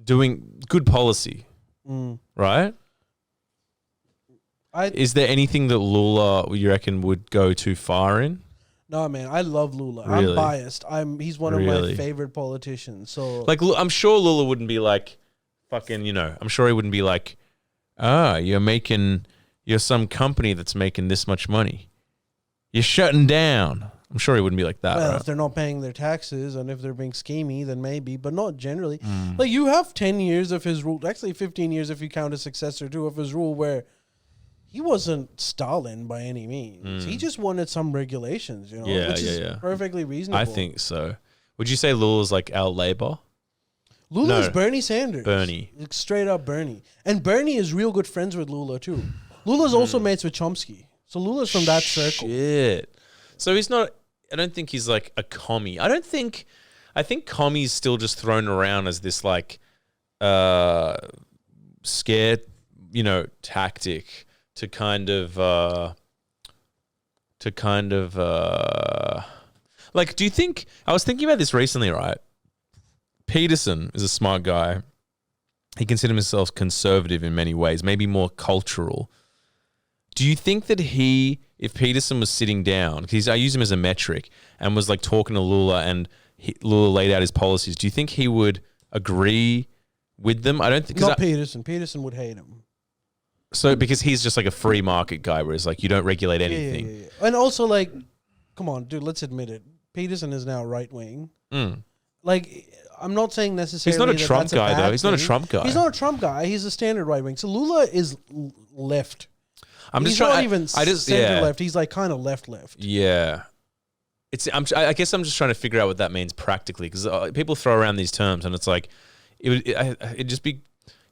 doing good policy, right? Is there anything that Lula, you reckon, would go too far in? No, man, I love Lula. Really? I'm biased. He's one of my favorite politicians. So, like, I'm sure Lula wouldn't be like, fucking, I'm sure he wouldn't be like, you're some company that's making this much money. You're shutting down. I'm sure he wouldn't be like that. Well, right? If they're not paying their taxes and if they're being schemy, then maybe, but not generally. Like, you have 10 years of his rule, actually 15 years if you count a successor too, of his rule, where he wasn't Stalin by any means. He just wanted some regulations, which is perfectly reasonable. I think so. Would you say Lula's like our Labour? Lula's Bernie Sanders. Bernie. Straight up Bernie. And Bernie is real good friends with Lula too. Lula's also mates with Chomsky. So Lula's from that circle. Shit. So he's not, I don't think he's like a commie. I think commie's still just thrown around as this like scared, tactic to kind of like, do you think, I was thinking about this recently, right? Peterson is a smart guy. He considers himself conservative in many ways, maybe more cultural. Do you think that if Peterson was sitting down, because I use him as a metric, and was like talking to Lula and Lula laid out his policies, do you think he would agree with them? I don't think. Not Peterson. Peterson would hate him. So because he's just like a free market guy, whereas like you don't regulate anything. Yeah. And also like, come on, dude, let's admit it. Peterson is now right wing. Like, I'm not saying necessarily he's not a Trump guy though. He's not a Trump guy. He's not a Trump guy. He's a standard right wing. So Lula is left. He's not even center left. He's like kind of left. Yeah. I guess I'm just trying to figure out what that means practically, because people throw around these terms and it's like it'd just be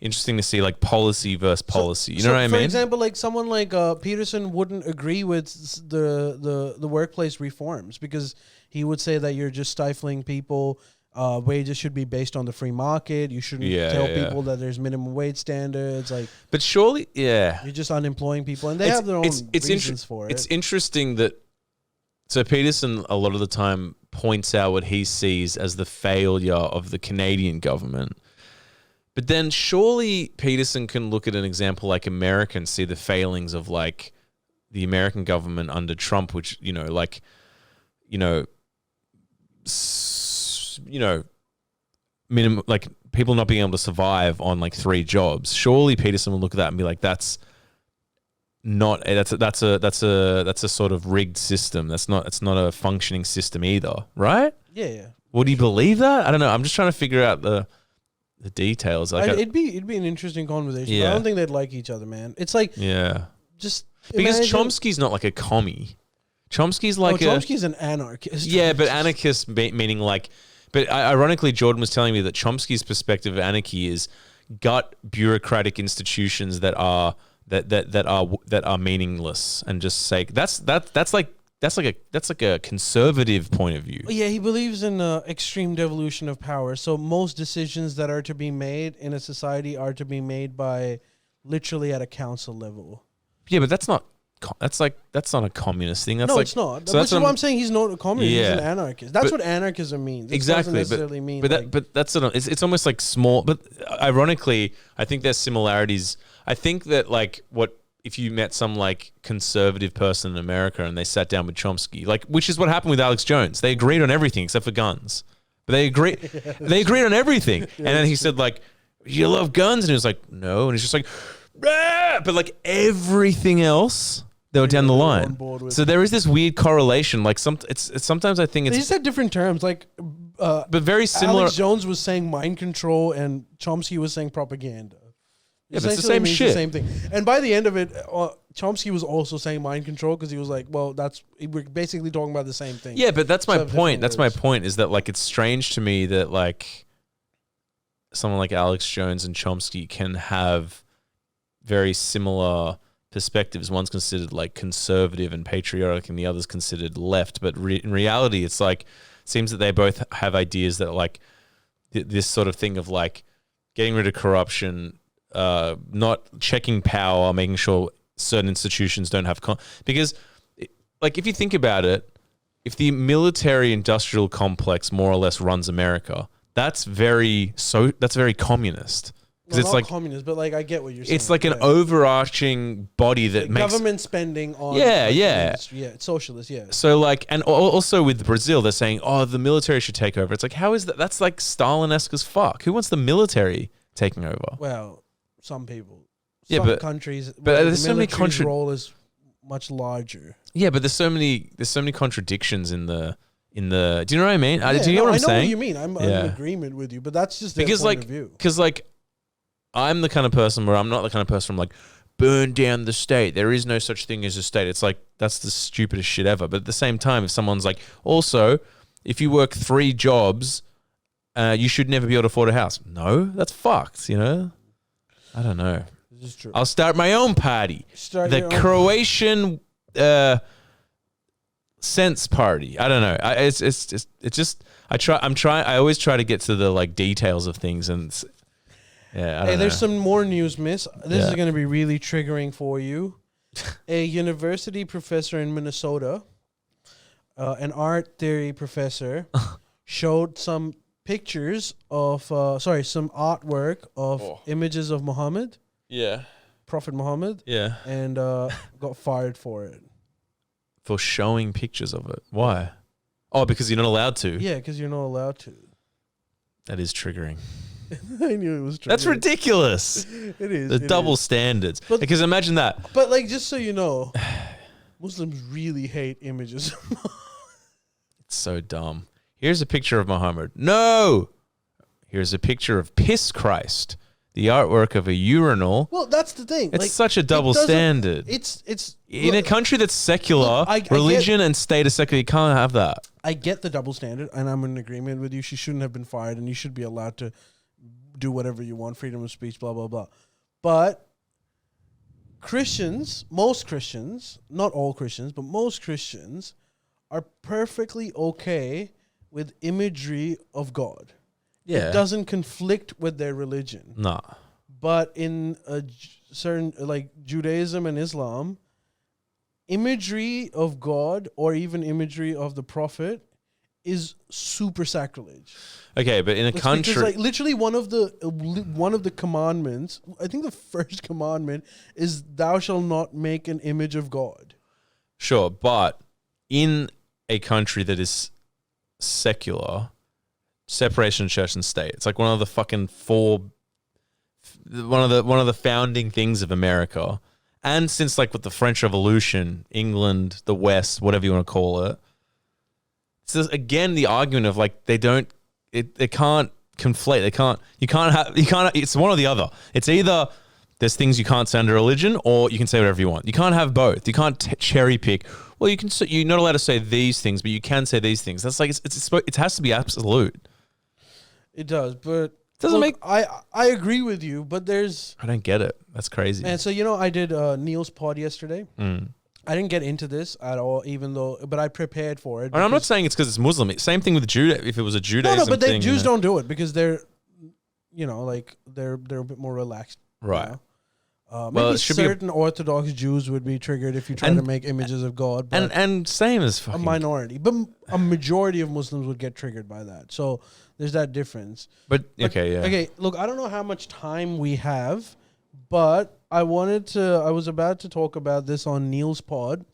interesting to see like policy versus policy. You know what I mean? For example, like someone like Peterson wouldn't agree with the workplace reforms because he would say that you're just stifling people. Wages should be based on the free market. You shouldn't tell people that there's minimum wage standards. Like, but surely, you're just unemploying people, and they have their own reasons for it. It's interesting that so Peterson a lot of the time points out what he sees as the failure of the Canadian government. But then surely Peterson can look at an example like America and see the failings of like the American government under Trump, which minimum, like people not being able to survive on like 3 jobs. Surely Peterson will look at that and be like, that's a sort of rigged system. It's not a functioning system either, right? Yeah. Would he believe that? I don't know. I'm just trying to figure out the details. Like it'd be an interesting conversation. Yeah. But I don't think they'd like each other, man. It's like just because imagine- Chomsky's not like a commie. Chomsky's like Chomsky's an anarchist. Yeah, but anarchist meaning like. But ironically, Jordan was telling me that Chomsky's perspective of anarchy is gut bureaucratic institutions that are meaningless and just say that's like a conservative point of view. Yeah, he believes in extreme devolution of power. So most decisions that are to be made in a society are to be made by literally at a council level. Yeah, but that's not a communist thing. That's No, like, it's not. So Which is why I'm saying he's not a communist. Yeah. He's an anarchist. That's what anarchism means. It Exactly, doesn't necessarily mean. but that's it's almost like small. But ironically, I think there's similarities. I think that like what if you met some like conservative person in America and they sat down with Chomsky, like which is what happened with Alex Jones. They agreed on everything except for guns, but they agreed on everything. And then he said like, "You love guns," and he was like, "No," and he's just like, "Rah!" But like everything else. They were down the line. So there is this weird correlation. Like sometimes I think they just had different terms. Like, but very similar. Alex Jones was saying mind control, and Chomsky was saying propaganda. Yeah, but it's the same shit. The same thing. And by the end of it, Chomsky was also saying mind control because he was like, "Well, we're basically talking about the same thing." Yeah, but that's my point. That's my point. Is that like it's strange to me that like someone like Alex Jones and Chomsky can have very similar perspectives. One's considered like conservative and patriotic and the other's considered left, but in reality it's like seems that they both have ideas that like this sort of thing of like getting rid of corruption, not checking power, making sure certain institutions don't have because like if you think about it, if the military industrial complex more or less runs America, that's very communist. Because it's like communist, but like I get what you're saying. It's like an overarching body that makes government spending on it's socialist, yeah. So like, and also with Brazil, they're saying, oh, the military should take over. It's like, how is that? That's like Stalin-esque as fuck. Who wants the military taking over? Well, some people, but countries, but there's so many role is much larger. Yeah, but there's so many contradictions in the. Do you know what I mean? Do you know what I'm saying? I know what you mean. I'm in agreement with you, but that's just their point of view. Because like. I'm the kind of person where I'm not the kind of person I'm like, burn down the state. There is no such thing as a state. It's like, that's the stupidest shit ever. But at the same time, if someone's like, also, if you work 3 jobs, you should never be able to afford a house. No, that's fucked, you know? I don't know. This is true. I'll start my own party. The Croatian Sense Party. I don't know. I always try to get to the like details of things and yeah, there's some more news, miss. This is going to be really triggering for you. A university professor in Minnesota, an art theory professor, showed some pictures of, some artwork of images of Mohamed. Yeah. Prophet Mohamed. Yeah. And got fired for it. For showing pictures of it. Why? Oh, because you're not allowed to. Yeah, because you're not allowed to. That is triggering. I knew it was true. That's ridiculous. It is. The double standards. Because imagine that. But like, just so you know, Muslims really hate images. It's so dumb. Here's a picture of Muhammad. No! Here's a picture of Piss Christ, the artwork of a urinal. Well, that's the thing. It's like, such a double standard. It's in a country that's secular, religion and state is secular. You can't have that. I get the double standard, and I'm in agreement with you. She shouldn't have been fired, and you should be allowed to do whatever you want, freedom of speech, blah, blah, blah. But Christians, most Christians, not all Christians, but most Christians are perfectly okay with imagery of God. Yeah. It doesn't conflict with their religion. No. But in a certain, like Judaism and Islam, imagery of God or even imagery of the prophet is super sacrilege. Okay, but in a country, because, like, literally one of the commandments, I think the first commandment is thou shalt not make an image of God. Sure, but in a country that is secular, separation of church and state, it's like one of the fucking one of the founding things of America. And since like with the French Revolution, England, the West, whatever you want to call it, so again the argument of like they can't conflate. It's one or the other. It's either there's things you can't say under religion, or you can say whatever you want. You can't have both. You can't cherry pick. Well, you're not allowed to say these things, but you can say these things. That's like, it has to be absolute. It does, but doesn't make. I agree with you, but there's. I don't get it. That's crazy. And so I did Neil's pod yesterday. I didn't get into this at all, but I prepared for it. And I'm not saying it's because it's Muslim. Same thing with Judah. If it was a Judaism but thing, Jews don't do it because they're, they're a bit more relaxed, right? Maybe certain Orthodox Jews would be triggered if you try to make images of God, but and same as fucking a minority, but a majority of Muslims would get triggered by that. So there's that difference. But okay, yeah. Okay, look, I don't know how much time we have, but I was about to talk about this on Neil's pod,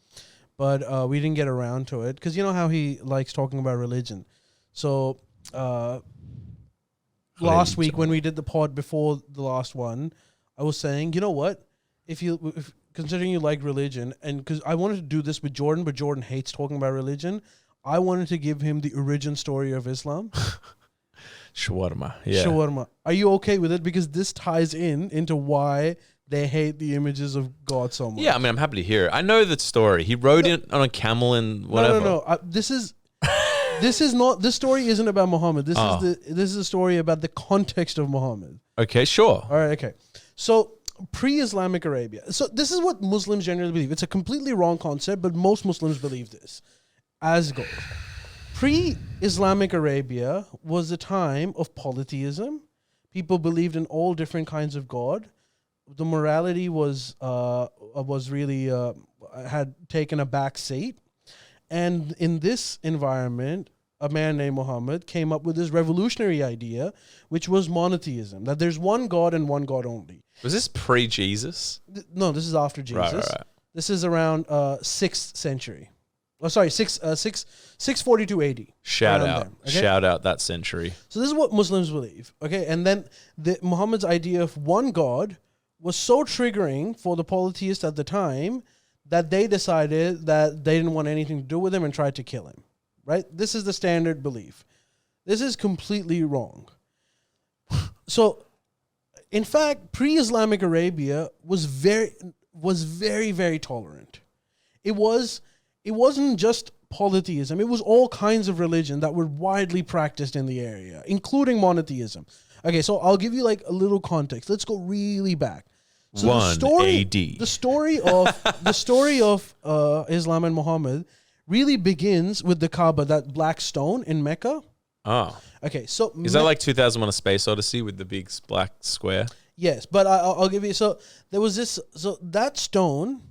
but we didn't get around to it because you know how he likes talking about religion. So last week when we did the pod before the last one, I was saying, you know what? If considering you like religion, and because I wanted to do this with Jordan, but Jordan hates talking about religion, I wanted to give him the origin story of Islam. Shawarma. Yeah. Shawarma. Are you okay with it? Because this ties into why they hate the images of God so much. Yeah, I mean, I'm happy to hear it. I know that story. He rode it on a camel and whatever. No. This story isn't about Mohammed. This is a story about the context of Mohammed. Okay, sure. All right, okay. So pre-Islamic Arabia. So this is what Muslims generally believe. It's a completely wrong concept, but most Muslims believe this as goes. Pre-Islamic Arabia was a time of polytheism. People believed in all different kinds of God. The morality was really had taken a back seat. And in this environment, a man named Mohammed came up with this revolutionary idea, which was monotheism, that there's one God and one God only. Was this pre-Jesus? No, this is after Jesus. Right. This is around 6th century. Oh, sorry, 642 AD. Shout out that century. So this is what Muslims believe, okay? And then Muhammad's idea of one God was so triggering for the polytheists at the time that they decided that they didn't want anything to do with him and tried to kill him, right? This is the standard belief. This is completely wrong. So, in fact, pre-Islamic Arabia was very, very tolerant. It wasn't just polytheism. It was all kinds of religion that were widely practiced in the islam, including monotheism. Okay, so I'll give you like a little context. Let's go really back. So 1 AD. The story of Islam and Muhammad really begins with the Kaaba, that black stone in Mecca. Oh. Okay, so is that like 2001: A Space Odyssey with the big black square? Yes, but I'll give you. So there was this. So that stone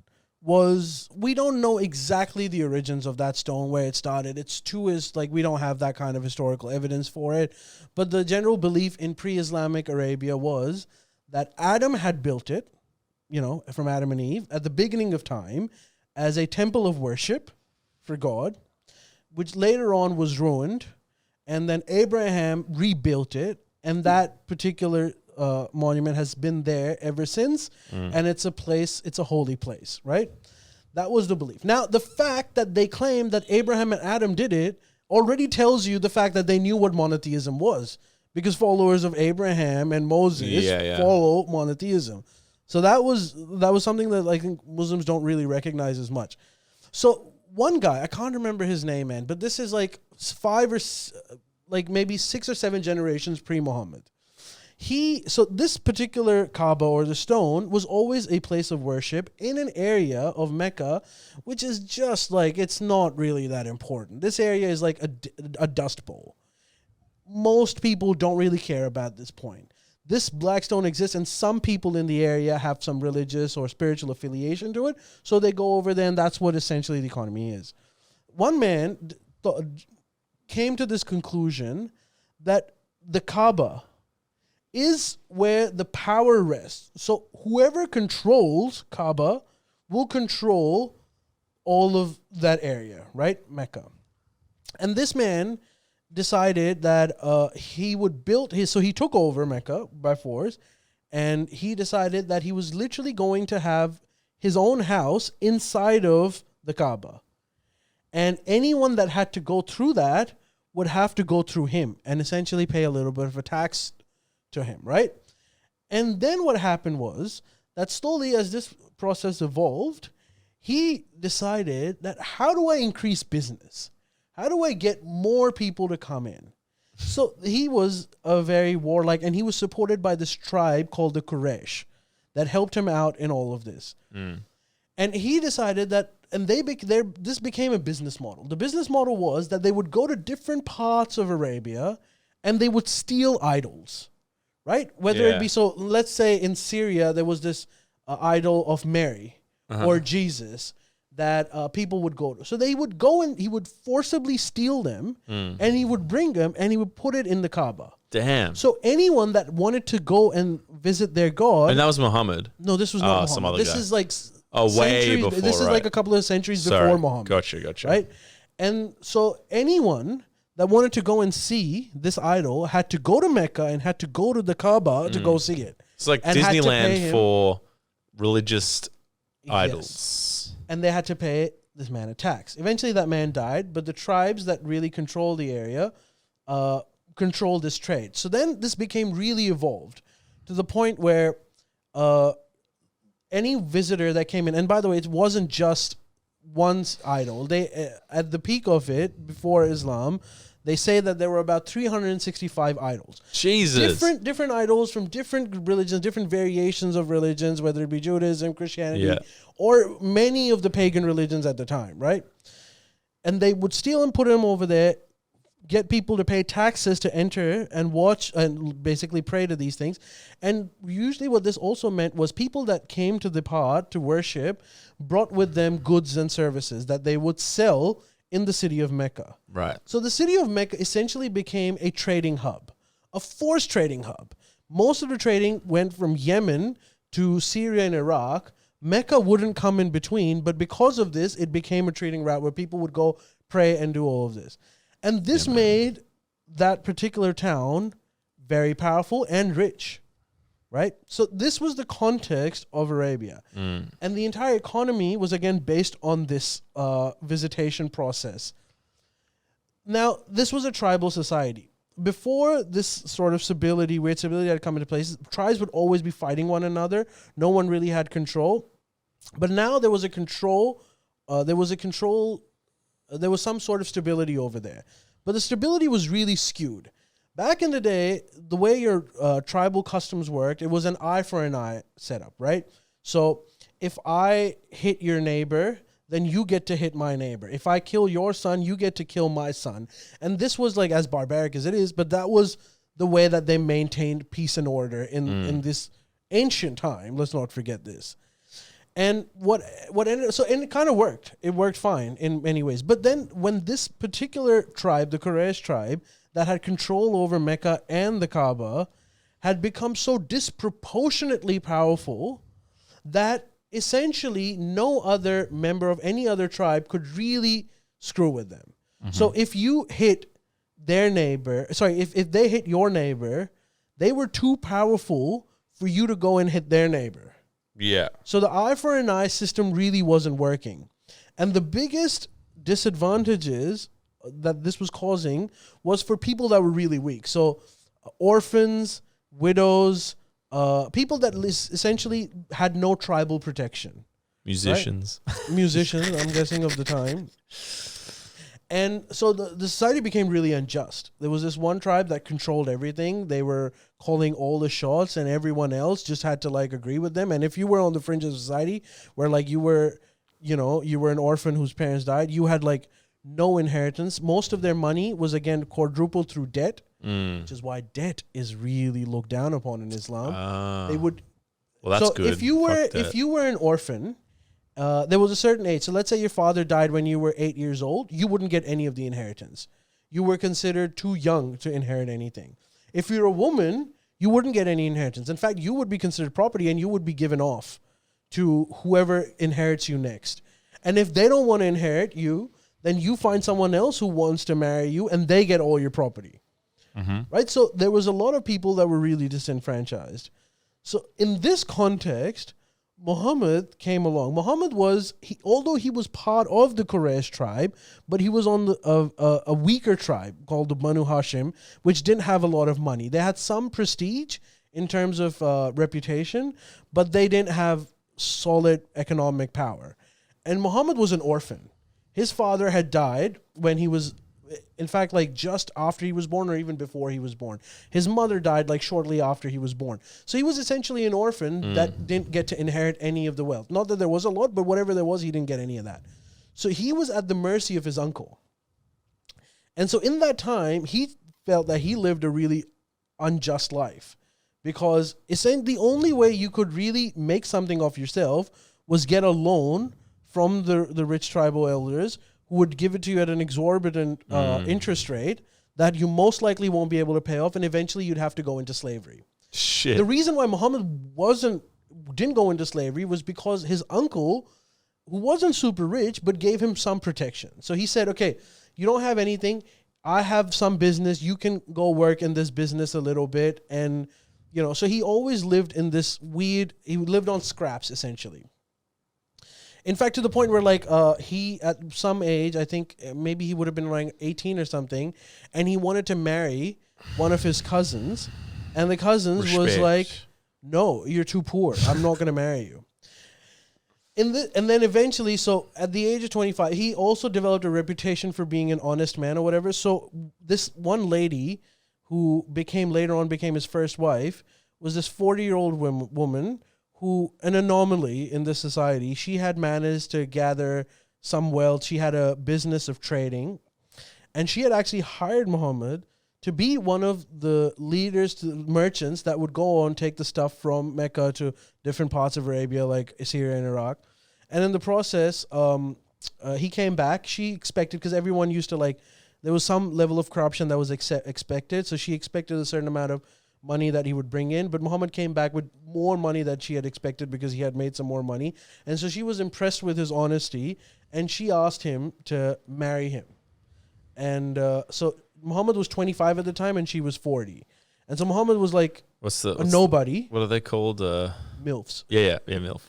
we don't know exactly the origins of that stone, where it started. We don't have that kind of historical evidence for it. But the general belief in pre-Islamic Arabia was that Adam had built it, from Adam and Eve, at the beginning of time as a temple of worship for God, which later on was ruined. And then Abraham rebuilt it, and that particular monument has been there ever since. And it's a holy place, right? That was the belief. Now, the fact that they claim that Abraham and Adam did it already tells you the fact that they knew what monotheism was, because followers of Abraham and Moses follow monotheism. So that was something that I think Muslims don't really recognize as much. So one guy, I can't remember his name, man, but this is like maybe 6 or 7 generations pre-Muhammad. So this particular Kaaba, or the stone, was always a place of worship in an area of Mecca, which is just like, it's not really that important. This area is like a dust bowl. Most people don't really care about this point. This black stone exists, and some people in the area have some religious or spiritual affiliation to it, so they go over there, and that's what essentially the economy is. One man came to this conclusion that the Kaaba is where the power rests. So whoever controls Kaaba will control all of that area, right? Mecca. And this man decided that he would build so he took over Mecca by force, and he decided that he was literally going to have his own house inside of the Kaaba. And anyone that had to go through that would have to go through him and essentially pay a little bit of a tax to him, right? And then what happened was that slowly as this process evolved, he decided that how do I increase business? How do I get more people to come in? So he was a very warlike, and he was supported by this tribe called the Quraysh that helped him out in all of this. And he decided that, and this became a business model. The business model was that they would go to different parts of Arabia and they would steal idols, right? Whether it be, so let's say in Syria, there was this idol of Mary or Jesus that people would go to. So they would go and he would forcibly steal them and he would bring them and he would put it in the Kaaba. Damn. So anyone that wanted to go and visit their God. And that was Muhammad. No, this was not Muhammad. Some other this guy. is like way before. This is like a couple of centuries before Muhammad. Gotcha. Right? And so anyone that wanted to go and see this idol had to go to Mecca and had to go to the Kaaba to go see it. It's like And had to pay Disneyland him- for religious Yes. idols. And they had to pay this man a tax. Eventually that man died, but the tribes that really control the area controlled this trade. So then this became really evolved to the point where any visitor that came in, and by the way, it wasn't just one idol. They at the peak of it, before Islam, they say that there were about 365 idols. Jesus. Different idols from different religions, different variations of religions, whether it be Judaism, Christianity, or many of the pagan religions at the time, right? And they would steal and put them over there, get people to pay taxes to enter and watch and basically pray to these things. And usually what this also meant was people that came to the part to worship brought with them goods and services that they would sell in the city of Mecca. Right. So the city of Mecca essentially became a trading hub, a forced trading hub. Most of the trading went from Yemen to Syria and Iraq. Mecca wouldn't come in between, but because of this, it became a trading route where people would go pray and do all of this. And this made that particular town very powerful and rich, right? So this was the context of Arabia. And the entire economy was, again, based on this visitation process. Now, this was a tribal society. Before this sort of weird stability had come into place, tribes would always be fighting one another. No one really had control. But now there was a control. There was some sort of stability over there. But the stability was really skewed. Back in the day, the way your tribal customs worked, it was an eye for an eye setup, right? So if I hit your neighbor, then you get to hit my neighbor. If I kill your son, you get to kill my son. And this was like as barbaric as it is, but that was the way that they maintained peace and order in this ancient time. Let's not forget this. And what ended, so and it kind of worked. It worked fine in many ways. But then when this particular tribe, the Quraysh tribe, that had control over Mecca and the Kaaba, had become so disproportionately powerful that essentially no other member of any other tribe could really screw with them. So if you hit their neighbor, if they hit your neighbor, they were too powerful for you to go and hit their neighbor. Yeah. So the eye for an eye system really wasn't working. And the biggest disadvantages that this was causing was for people that were really weak. So orphans, widows, people that essentially had no tribal protection. Musicians. Right? Musicians, I'm guessing, of the time. And so the society became really unjust. There was this one tribe that controlled everything. They were calling all the shots, and everyone else just had to like agree with them. And if you were on the fringe of society where like you were an orphan whose parents died, you had like no inheritance. Most of their money was again quadrupled through debt, which is why debt is really looked down upon in Islam. They would. Well, that's good. If you were an orphan, there was a certain age. So let's say your father died when you were 8 years old. You wouldn't get any of the inheritance. You were considered too young to inherit anything. If you're a woman, you wouldn't get any inheritance. In fact, you would be considered property and you would be given off to whoever inherits you next. And if they don't want to inherit you, then you find someone else who wants to marry you and they get all your property. Right? So there was a lot of people that were really disenfranchised. So in this context, Mohammed came along. Mohammed was, although he was part of the Quraysh tribe, but he was on a weaker tribe called the Banu Hashim, which didn't have a lot of money. They had some prestige in terms of reputation, but they didn't have solid economic power. And Muhammad was an orphan. His father had died when he was, in fact, like just after he was born or even before he was born. His mother died like shortly after he was born. So he was essentially an orphan that didn't get to inherit any of the wealth. Not that there was a lot, but whatever there was, he didn't get any of that. So he was at the mercy of his uncle. And so in that time, he felt that he lived a really unjust life, because essentially the only way you could really make something of yourself was get a loan from the rich tribal elders, who would give it to you at an exorbitant interest rate that you most likely won't be able to pay off, and eventually you'd have to go into slavery. Shit. The reason why Muhammad didn't go into slavery was because his uncle, who wasn't super rich, but gave him some protection. So he said, okay, you don't have anything. I have some business. You can go work in this business a little bit. And, you know, so he always lived in this he lived on scraps, essentially. In fact, to the point where, like, he, at some age, I think maybe he would have been like 18 or something, and he wanted to marry one of his cousins, and the cousins was like, no, you're too poor. I'm not going to marry you. And then eventually, so at the age of 25, he also developed a reputation for being an honest man or whatever. So this one lady who later on became his first wife was this 40-year-old woman who, an anomaly in this society. She had managed to gather some wealth. She had a business of trading. And she had actually hired Muhammad to be one of the leaders, to merchants that would go on take the stuff from Mecca to different parts of Arabia, like Syria and Iraq. And in the process, he came back. She expected, because everyone used to, like, there was some level of corruption that was expected. So she expected a certain amount of money that he would bring in, but Muhammad came back with more money that she had expected because he had made some more money. And so she was impressed with his honesty, and she asked him to marry him. And so Muhammad was 25 at the time, and she was 40. And so Muhammad was like a nobody. What are they called? MILFs. Yeah, MILF.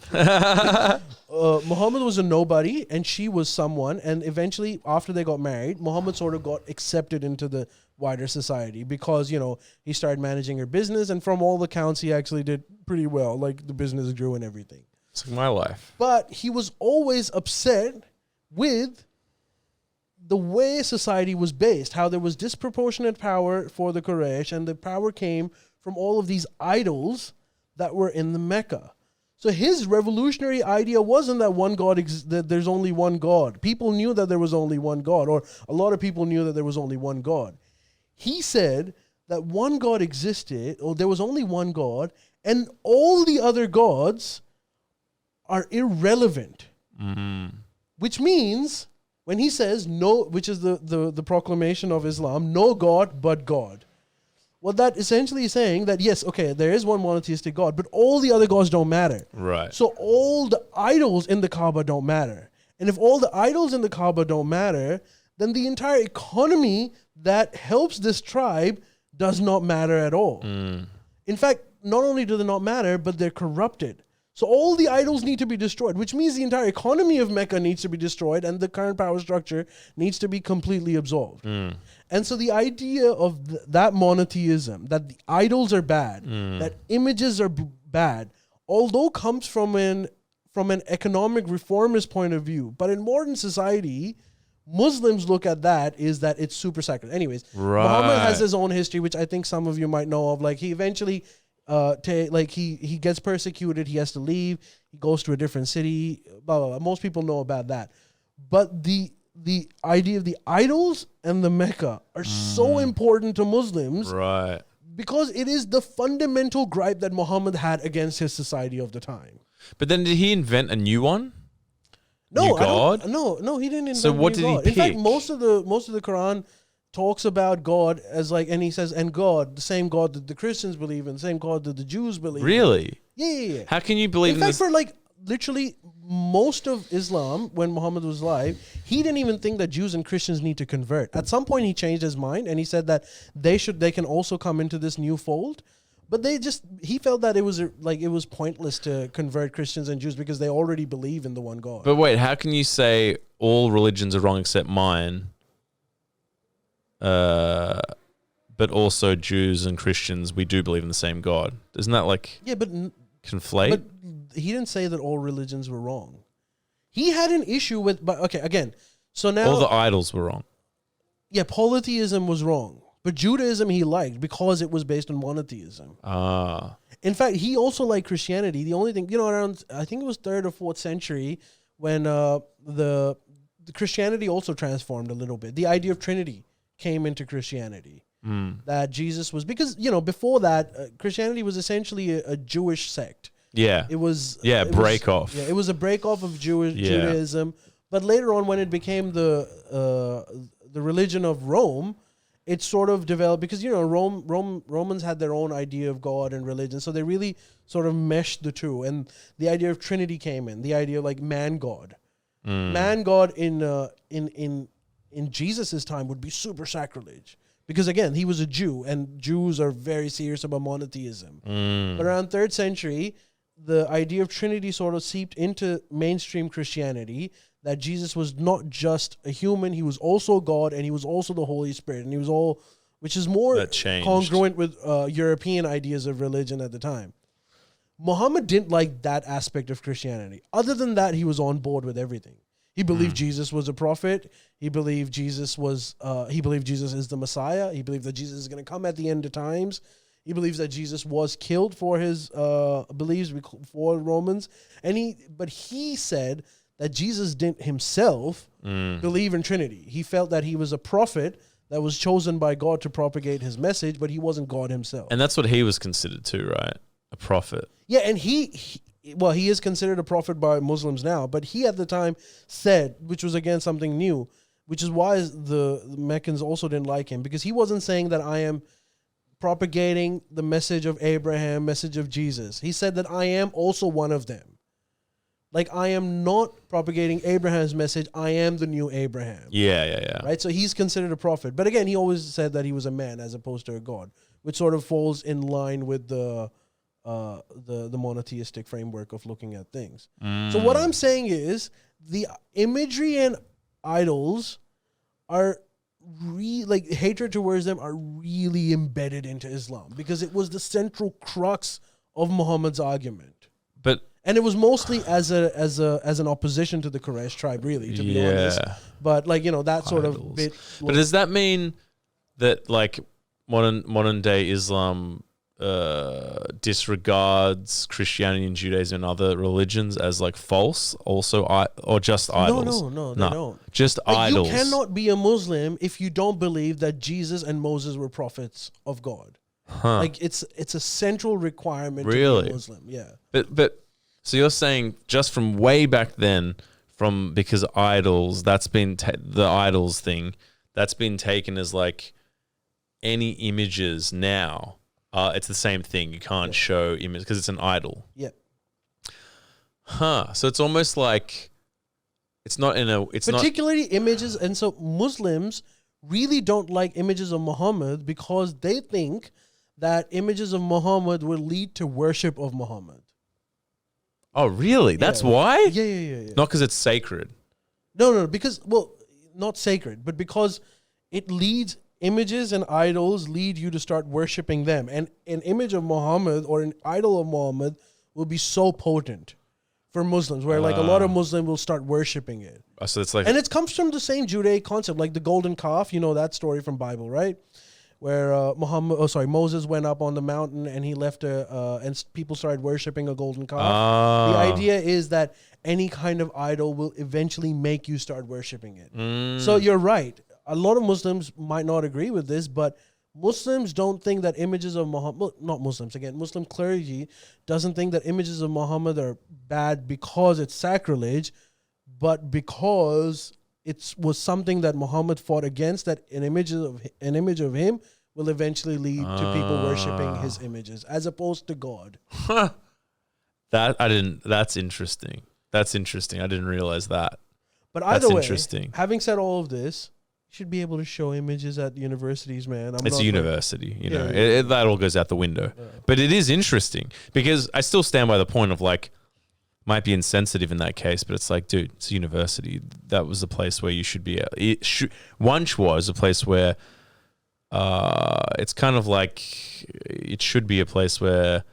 Muhammad was a nobody, and she was someone. And eventually, after they got married, Muhammad sort of got accepted into the wider society because, you know, he started managing her business, and from all accounts, he actually did pretty well. Like, the business grew and everything. It's like my life. But he was always upset with the way society was based, how there was disproportionate power for the Quraysh, and the power came from all of these idols that were in the Mecca. So his revolutionary idea wasn't that one God, that there's only one God. People knew that there was only one God, or a lot of people knew that there was only one God. He said that one God existed, or there was only one God, and all the other gods are irrelevant. Which means, when he says no, which is the proclamation of Islam, no God but God. Well, that essentially is saying that, yes, okay, there is one monotheistic God, but all the other gods don't matter. Right. So all the idols in the Kaaba don't matter. And if all the idols in the Kaaba don't matter, then the entire economy that helps this tribe does not matter at all. In fact, not only do they not matter, but they're corrupted. So all the idols need to be destroyed, which means the entire economy of Mecca needs to be destroyed, and the current power structure needs to be completely absolved. And so the idea of that monotheism, that the idols are bad, that images are bad, although comes from an economic reformist point of view, but in modern society, Muslims look at that is that it's super sacred. Anyways, Muhammad has his own history, which I think some of you might know of. Like, he eventually he gets persecuted, he has to leave, he goes to a different city, blah, blah, blah. Most people know about that. But the idea of the idols and the Mecca are so important to Muslims, Right. because it is the fundamental gripe that Muhammad had against his society of the time. But then did he invent a new one? No, New God? No, he didn't invent So what a new did he God. In fact, pick? most of the Quran talks about God as like, and he says, and God, the same God that the Christians believe in, the same God that the Jews believe in. Really? Yeah. How can you believe in in fact, this? for like literally most of Islam, when Muhammad was alive, he didn't even think that Jews and Christians need to convert. At some point, he changed his mind and he said that they can also come into this new fold. But he felt that it was pointless to convert Christians and Jews because they already believe in the one God. But wait, how can you say all religions are wrong except mine? But also Jews and Christians, we do believe in the same God. Isn't that like conflate? But he didn't say that all religions were wrong. He had an issue with, but okay, again, so now all the idols were wrong. Yeah, polytheism was wrong. But Judaism he liked because it was based on monotheism. In fact, he also liked Christianity. The only thing, around, I think it was 3rd or 4th century when the Christianity also transformed a little bit. The idea of Trinity came into Christianity. That Jesus was, because, before that, Christianity was essentially a Jewish sect. Yeah. It was... break off. Yeah, it was a break off of Judaism. But later on, when it became the religion of Rome, it sort of developed because Romans had their own idea of God and religion, so they really sort of meshed the two, and the idea of Trinity came in, the idea of like man God. Man God in Jesus's time would be super sacrilege because again he was a Jew, and Jews are very serious about monotheism. But around 3rd century, the idea of Trinity sort of seeped into mainstream Christianity. That Jesus was not just a human, he was also God, and he was also the Holy Spirit, and he was all, which is more congruent with European ideas of religion at the time. Muhammad didn't like that aspect of Christianity. Other than that, he was on board with everything. He believed Jesus was a prophet. He believed Jesus is the Messiah. He believed that Jesus is going to come at the end of times. He believes that Jesus was killed for his beliefs for Romans, but he said that Jesus didn't himself believe in Trinity. He felt that he was a prophet that was chosen by God to propagate his message, but he wasn't God himself. And that's what he was considered too, right? A prophet. Yeah, and he is considered a prophet by Muslims now, but he at the time said, which was again something new, which is why the Meccans also didn't like him, because he wasn't saying that I am propagating the message of Abraham, message of Jesus. He said that I am also one of them. Like, I am not propagating Abraham's message. I am the new Abraham. Yeah. Right? So he's considered a prophet. But again, he always said that he was a man as opposed to a god, which sort of falls in line with the monotheistic framework of looking at things. So what I'm saying is the imagery and idols are hatred towards them are really embedded into Islam because it was the central crux of Muhammad's argument. And it was mostly as an opposition to the Quraysh tribe, really, to be honest. But that sort of bit. But does that mean that like modern day Islam disregards Christianity and Judaism and other religions as like false, also, or just idols? No, they don't. Just idols. You cannot be a Muslim if you don't believe that Jesus and Moses were prophets of God. Like it's a central requirement to be a Muslim. Yeah. But. So you're saying just from way back then, because idols, that's been the idols thing, that's been taken as like any images now. It's the same thing. You can't show images because it's an idol. Yeah. So it's almost like it's not in a. It's particularly images, and so Muslims really don't like images of Muhammad because they think that images of Muhammad will lead to worship of Muhammad. Oh, really? That's why? Yeah. Not because it's sacred. No, because, not sacred, but because it leads, images and idols lead you to start worshiping them. And an image of Muhammad or an idol of Muhammad will be so potent for Muslims, where like a lot of Muslims will start worshiping it. So it's like, and it comes from the same Judaic concept, like the golden calf, that story from Bible, right? Where Moses went up on the mountain and he left and people started worshiping a golden calf. The idea is that any kind of idol will eventually make you start worshiping it. So you're right. A lot of Muslims might not agree with this, but Muslims don't think that images of Muhammad, not Muslims, again, Muslim clergy doesn't think that images of Muhammad are bad because it's sacrilege, but because it was something that Muhammad fought against, that an image of him will eventually lead to people worshiping his images as opposed to God. That's interesting. I didn't realize that. But either way, having said all of this, should be able to show images at universities, man. It's a university, you know. Yeah. That all goes out the window. Yeah. But it is interesting because I still stand by the point of like, might be insensitive in that case, but it's like, dude, it's a university. That was the place where you should be. Once was a place where it's kind of like it should be a place where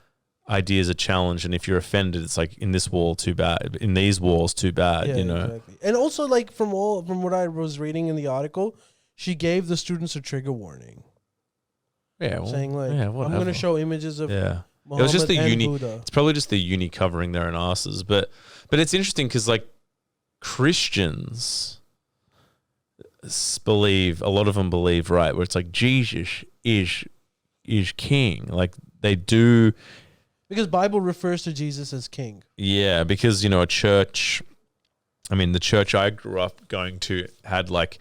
ideas are challenged, and if you're offended, it's like in this wall, too bad. In these walls, too bad. You know. Exactly. And also, like from what I was reading in the article, she gave the students a trigger warning. Yeah, well, saying like, I'm going to show images of Mohamed it was just the uni. Buddha. It's probably just the uni covering their own asses, but it's interesting because like Christians believe, a lot of them believe, right, where it's like Jesus is king, like they do. Because Bible refers to Jesus as king. Yeah, because, you know, a church, I mean, the church I grew up going to had like,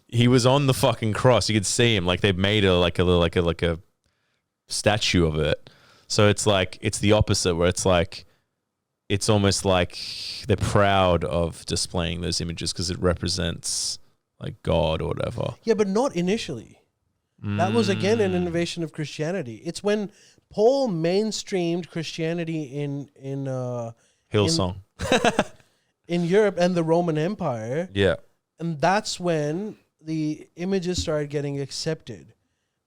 he was on the fucking cross. You could see him. Like they've made a statue of it. So it's like, it's the opposite where it's like, it's almost like they're proud of displaying those images because it represents like God or whatever. Yeah, but not initially. That was again an innovation of Christianity. It's when Paul mainstreamed Christianity in Hillsong in Europe and the Roman Empire. Yeah. And that's when the images started getting accepted.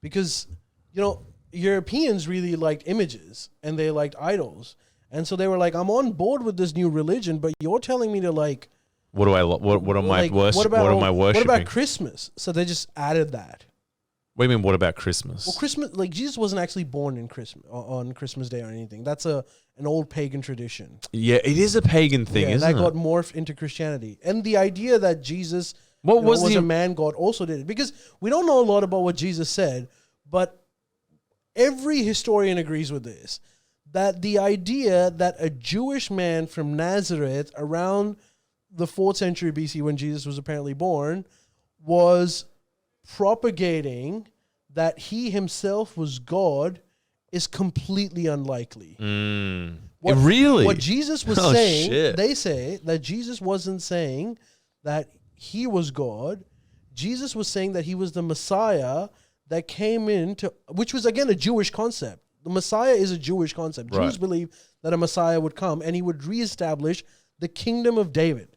Because, you know, Europeans really liked images and they liked idols. And so they were like, I'm on board with this new religion, but you're telling me to like... What am I worshiping? What about Christmas? So they just added that. What do you mean, what about Christmas? Well, Christmas, like Jesus wasn't actually born in on Christmas Day or anything. That's an old pagan tradition. Yeah, it is a pagan thing, isn't it? That got morphed into Christianity. And the idea that Jesus was a man God also did it. Because we don't know a lot about what Jesus said, but every historian agrees with this. That the idea that a Jewish man from Nazareth around the 4th century BC when Jesus was apparently born was propagating that he himself was God is completely unlikely. Really? What Jesus was saying, they say that Jesus wasn't saying that he was God. Jesus was saying that he was the Messiah that came into, which was again a Jewish concept. The Messiah is a Jewish concept. Right. Jews believe that a Messiah would come and he would reestablish the kingdom of David.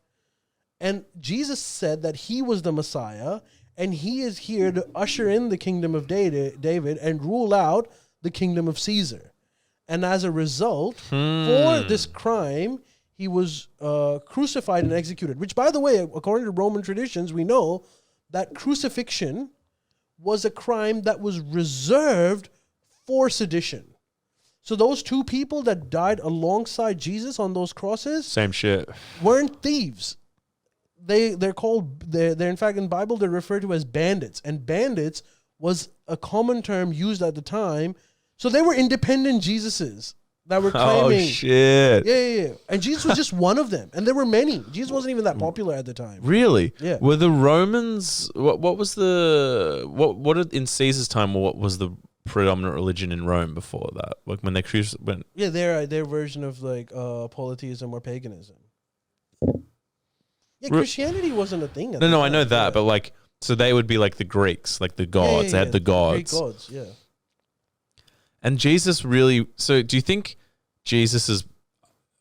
And Jesus said that he was the Messiah and he is here to usher in the kingdom of David and rule out the kingdom of Caesar. And as a result, for this crime, he was crucified and executed. Which, by the way, according to Roman traditions, we know that crucifixion was a crime that was reserved for sedition. So those two people that died alongside Jesus on those crosses, same shit, weren't thieves. They're in fact in the Bible they're referred to as bandits, and bandits was a common term used at the time. So they were independent Jesuses that were claiming. Oh shit! Yeah. And Jesus was just one of them, and there were many. Jesus wasn't even that popular at the time. Really? Yeah. Were the Romans? What was the in Caesar's time? What was the predominant religion in Rome before that? Like when they went. Yeah, their version of like polytheism or paganism. Yeah, Christianity wasn't a thing. No, I know that, but like, so they would be like the Greeks, like the gods. They had the gods. Greek gods, yeah. And Jesus really. So, do you think Jesus's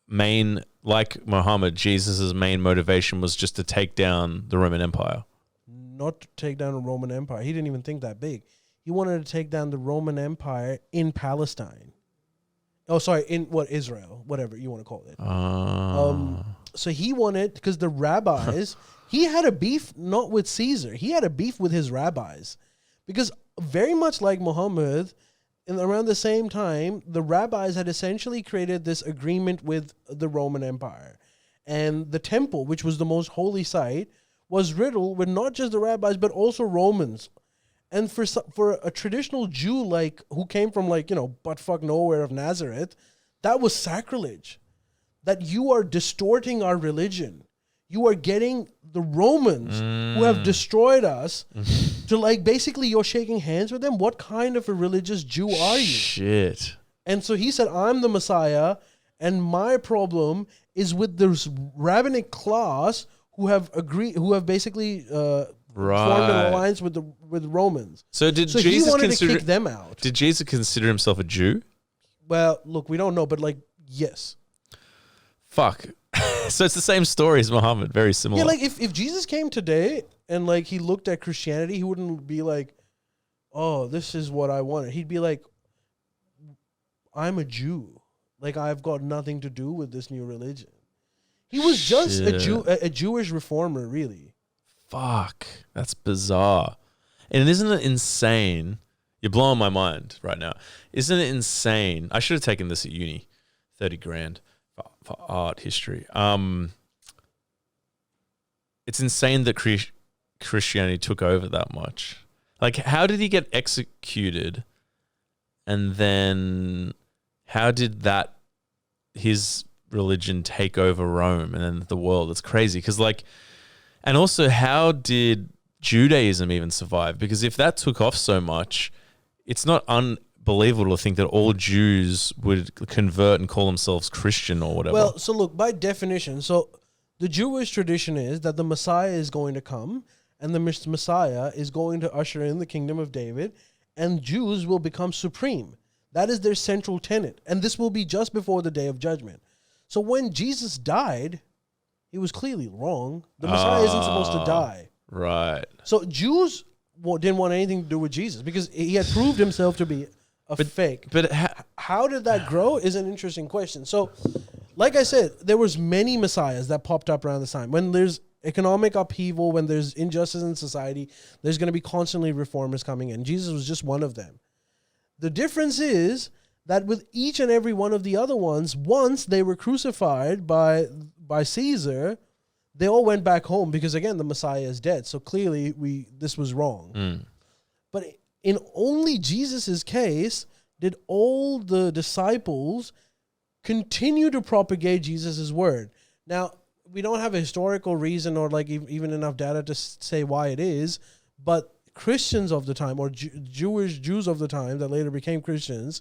main, like Mohammed, Jesus's main motivation was just to take down the Roman Empire? Not to take down the Roman Empire. He didn't even think that big. He wanted to take down the Roman Empire in Palestine. Oh, sorry, in Israel, whatever you want to call it. So he wanted, because the rabbis, he had a beef not with Caesar. He had a beef with his rabbis. Because very much like Muhammad, around the same time, the rabbis had essentially created this agreement with the Roman Empire. And the temple, which was the most holy site, was riddled with not just the rabbis, but also Romans. And for a traditional Jew, like who came from buttfuck nowhere of Nazareth, that was sacrilege. That you are distorting our religion. You are getting the Romans who have destroyed us to basically you're shaking hands with them. What kind of a religious Jew are you? Shit. And so he said, I'm the Messiah, and my problem is with this rabbinic class who have basically formed an alliance with the Romans. So Jesus he wanted to kick them out. Did Jesus consider himself a Jew? Well, look, we don't know, but like, yes. Fuck. So it's the same story as Mohammed. Very similar. Yeah, like if Jesus came today and like he looked at Christianity, he wouldn't be like, oh, this is what I wanted. He'd be like, I'm a Jew. Like, I've got nothing to do with this new religion. He was just a Jewish reformer, really. Fuck. That's bizarre. And isn't it insane? You're blowing my mind right now. Isn't it insane? I should have taken this at uni. 30 grand for art history. It's insane that Christianity took over that much. Like, how did he get executed? And then how did his religion take over Rome and then the world? It's crazy. Because and also, how did Judaism even survive? Because if that took off so much, it's not unbelievable to think that all Jews would convert and call themselves Christian or whatever. Well, so look, by definition, so the Jewish tradition is that the Messiah is going to come and the Messiah is going to usher in the kingdom of David and Jews will become supreme. That is their central tenet. And this will be just before the day of judgment. So when Jesus died, he was clearly wrong. The Messiah isn't supposed to die. Right. So Jews didn't want anything to do with Jesus because he had proved himself to be a fake. But how did that grow is an interesting question. So, like I said, there was many messiahs that popped up around this time. When there's economic upheaval, when there's injustice in society, there's going to be constantly reformers coming in. Jesus was just one of them. The difference is that with each and every one of the other ones, once they were crucified by Caesar, they all went back home because, again, the Messiah is dead. So clearly this was wrong. But in only Jesus' case did all the disciples continue to propagate Jesus' word. Now, we don't have a historical reason or like even enough data to say why it is, but Christians of the time or Jews of the time that later became Christians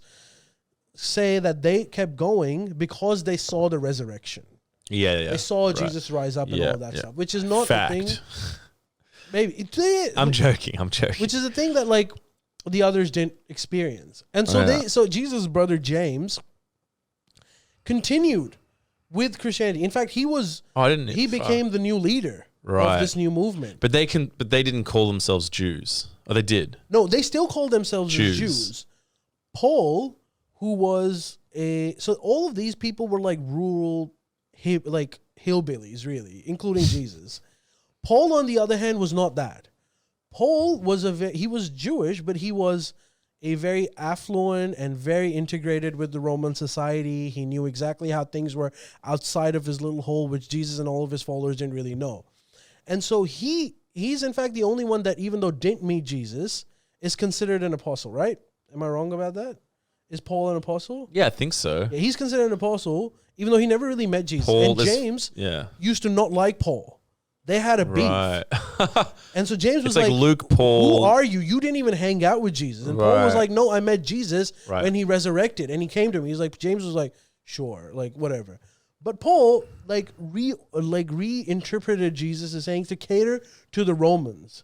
say that they kept going because they saw the resurrection. Yeah. They saw Jesus rise up and all that stuff, which is not Fact. the thing. Maybe I'm joking. Which is a thing that like the others didn't experience, and so so Jesus' brother James continued with Christianity. In fact, he became the new leader of this new movement. But they didn't call themselves Jews. Or they did. No, they still called themselves Jews. Paul, who was so all of these people were like rural, like hillbillies, really, including Jesus. Paul, on the other hand, was not that. Paul was he was Jewish, but he was a very affluent and very integrated with the Roman society. He knew exactly how things were outside of his little hole, which Jesus and all of his followers didn't really know. And so he's in fact the only one that, even though didn't meet Jesus, is considered an apostle, right? Am I wrong about that? Is Paul an apostle? Yeah, I think so. Yeah, he's considered an apostle, even though he never really met Jesus. Paul, and James used to not like Paul. They had a beef. Right. And so James was like Luke, Paul. Who are you? You didn't even hang out with Jesus. And Paul was like, no, I met Jesus when he resurrected. And he came to me. He's like, James was like, sure, like whatever. But Paul reinterpreted Jesus' sayings to cater to the Romans.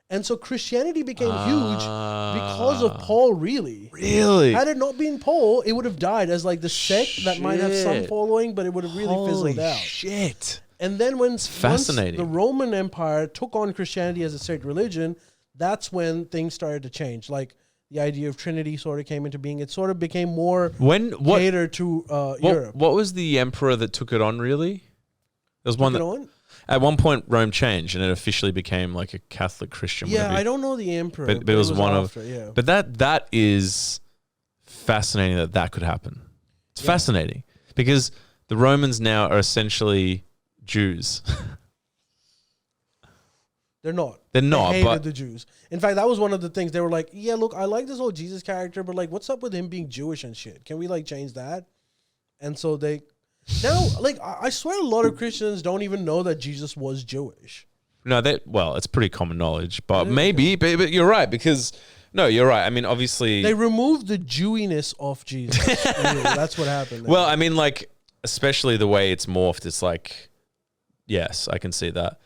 And so Christianity became huge because of Paul, really. Really? Had it not been Paul, it would have died as like the sect that might have some following, but it would have really fizzled out. Shit. And then once fascinating. The Roman Empire took on Christianity as a state religion, that's when things started to change. Like the idea of Trinity sort of came into being. It sort of became more catered to Europe. What was the emperor that took it on, really? There was one that at one point Rome changed and it officially became like a Catholic Christian. Yeah, I don't know the emperor, but it was one after, of. But that is fascinating that could happen. It's fascinating because the Romans now are essentially Jews. They're not. They hated the Jews. In fact, that was one of the things. They were like, yeah, look, I like this whole Jesus character, but like, what's up with him being Jewish and shit? Can we like change that? And so they now, like, I swear a lot of Christians don't even know that Jesus was Jewish. No, it's pretty common knowledge, but maybe, but you're right because no, you're right. I mean, obviously they removed the Jewiness of Jesus. Really, that's what happened. Well, I mean, like, especially the way it's morphed. It's like Yes, I can see that.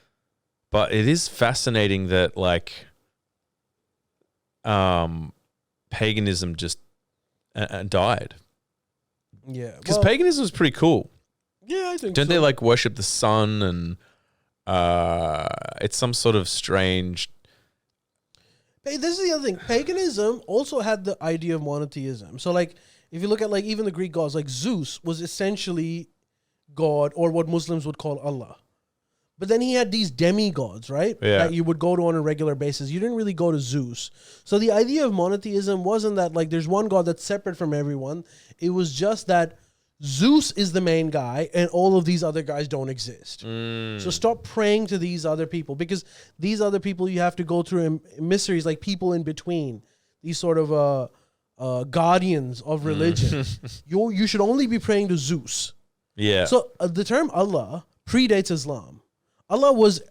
But it is fascinating that like paganism just died. Yeah. Because paganism is pretty cool. Yeah, I think Don't so. they like worship the sun and it's some sort of strange... Hey, this is the other thing. Paganism also had the idea of monotheism. So like if you look at like even the Greek gods, like Zeus was essentially God, or what Muslims would call Allah. But then he had these demigods, right? Yeah. That you would go to on a regular basis. You didn't really go to Zeus. So the idea of monotheism wasn't that like there's one God that's separate from everyone. It was just that Zeus is the main guy and all of these other guys don't exist. So stop praying to these other people, because these other people you have to go through mysteries, like people in between. These sort of guardians of religion. You should only be praying to Zeus. Yeah. So the term Allah predates Islam. Allah was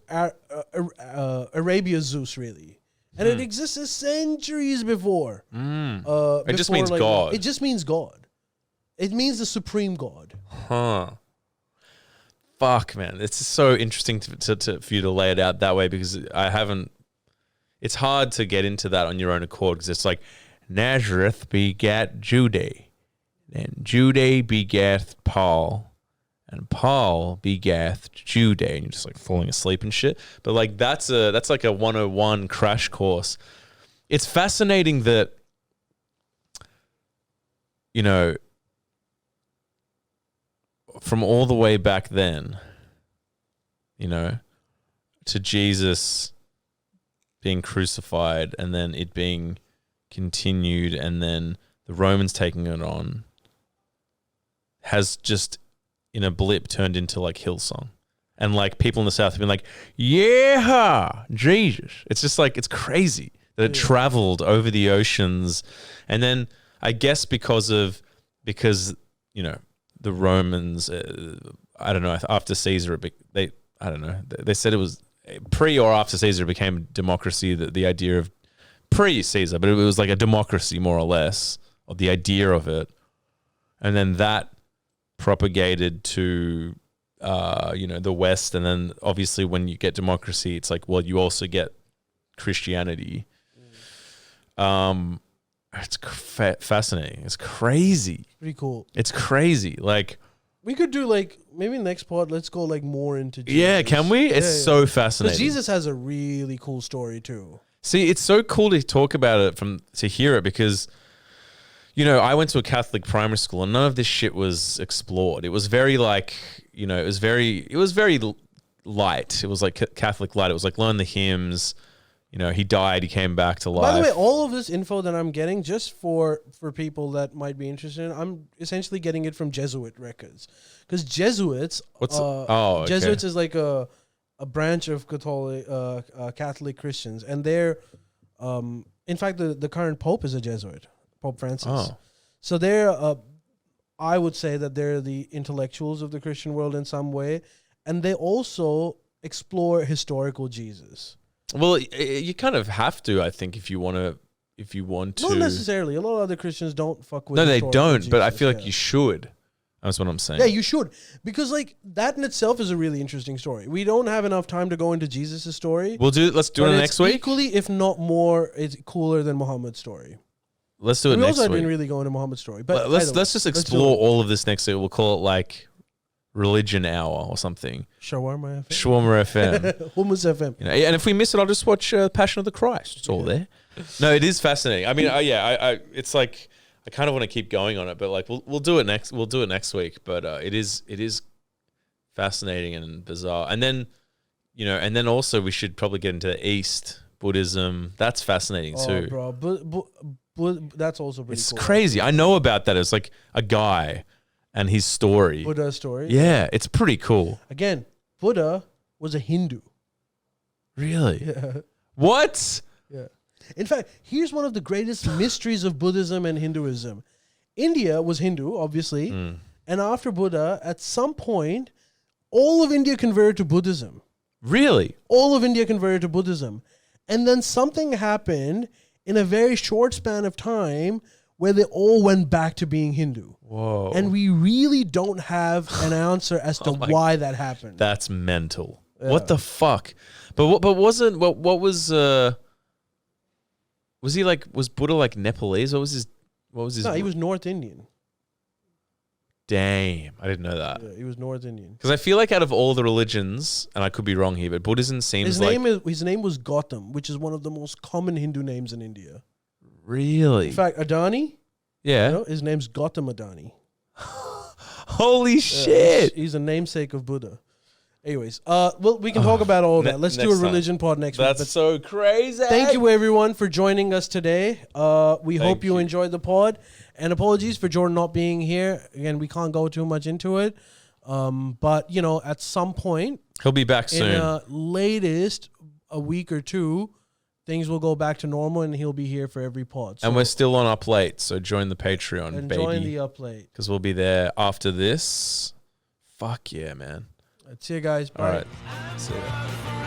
Arabia's Zeus, really. And it existed centuries before. It just means like, God. It just means God. It means the supreme God. Huh. Fuck, man. It's just so interesting to for you to lay it out that way, because I haven't... It's hard to get into that on your own accord, because it's like, Nazareth begat Judah, and Judah begat Paul, and Paul begat Judah, and you're just like falling asleep and shit. But like that's like a 101 crash course. It's fascinating that, you know, from all the way back then, you know, to Jesus being crucified and then it being continued and then the Romans taking it on, has just in a blip turned into like Hillsong. And like people in the South have been like, yeah, Jesus. It's just like, it's crazy that it traveled over the oceans. And then I guess because, you know, the Romans, I don't know, after Caesar, they said it was pre or after Caesar became democracy, the idea of pre-Caesar, but it was like a democracy more or less, or the idea of it. And then that propagated to, you know, the West. And then obviously when you get democracy, it's like, well, you also get Christianity. It's fascinating. It's crazy. Pretty cool. It's crazy. Like, we could do like, maybe next pod, let's go like more into Jesus. Yeah, can we? It's so fascinating. Because Jesus has a really cool story too. See, it's so cool to talk about it, to hear it, because, you know, I went to a Catholic primary school and none of this shit was explored. It was very like, you know, it was very light. It was like Catholic light. It was like learn the hymns. You know, he died, he came back to life. By the way, all of this info that I'm getting, just for people that might be interested, I'm essentially getting it from Jesuit records. Because Jesuits, Jesuits is like a branch of Catholic Christians, and they're, in fact, the current Pope is a Jesuit, Pope Francis. Oh. So they're, I would say that they're the intellectuals of the Christian world in some way, and they also explore historical Jesus. Well, you kind of have to, I think, if you want to. Not necessarily. A lot of other Christians don't fuck with. No, they don't. Jesus, but I feel like you should. That's what I'm saying. Yeah, you should, because like that in itself is a really interesting story. We don't have enough time to go into Jesus' story. Let's do it next week. Equally, if not more, it's cooler than Muhammad's story. Let's do it next week. We also didn't really go into Muhammad's story, but let's just explore all of this next week. We'll call it like Religion Hour or something. Shawarma FM. Shawarma FM. Hummus FM. You know, and if we miss it, I'll just watch Passion of the Christ. It's all there. No, it is fascinating. I mean, it's like I kind of want to keep going on it, but like we'll do it next. We'll do it next week. But it is fascinating and bizarre. And then, you know, and then also we should probably get into East Buddhism. That's fascinating too, bro. But that's also pretty. It's cool. crazy. I know about that. It's like a guy and his story. Buddha's story. Yeah, it's pretty cool. Again, Buddha was a Hindu. Really? Yeah. What? Yeah. In fact, here's one of the greatest mysteries of Buddhism and Hinduism. India was Hindu, obviously. And after Buddha, at some point, all of India converted to Buddhism. Really? All of India converted to Buddhism. And then something happened in a very short span of time where they all went back to being Hindu. Whoa. And we really don't have an answer as to why that happened. That's mental. Yeah. What the fuck? But what was he like? Was Buddha like Nepalese? What was his? No, he was North Indian. Damn, I didn't know that. Yeah, he was North Indian. Because I feel like out of all the religions, and I could be wrong here, but Buddhism seems His like name was Gautam, which is one of the most common Hindu names in India. really. In fact, Adani, Yeah. you know, his name's Gautam Adani. Holy shit. He's a namesake of Buddha. Anyways, well, we can talk about all that. Let's do a next time. religion pod next week. That's But so crazy. thank you, everyone, for joining us today. We hope you you. enjoyed the pod. And apologies for Jordan not being here. Again, we can't go too much into it. But, you know, at some point, He'll be back soon. in latest a week or two, things will go back to normal and he'll be here for every pod. So And we're still on Up Late, so join the Patreon, and baby. join the Up Late. Because we'll be there after this. Fuck yeah, man. See you guys. Bye. All right. See ya.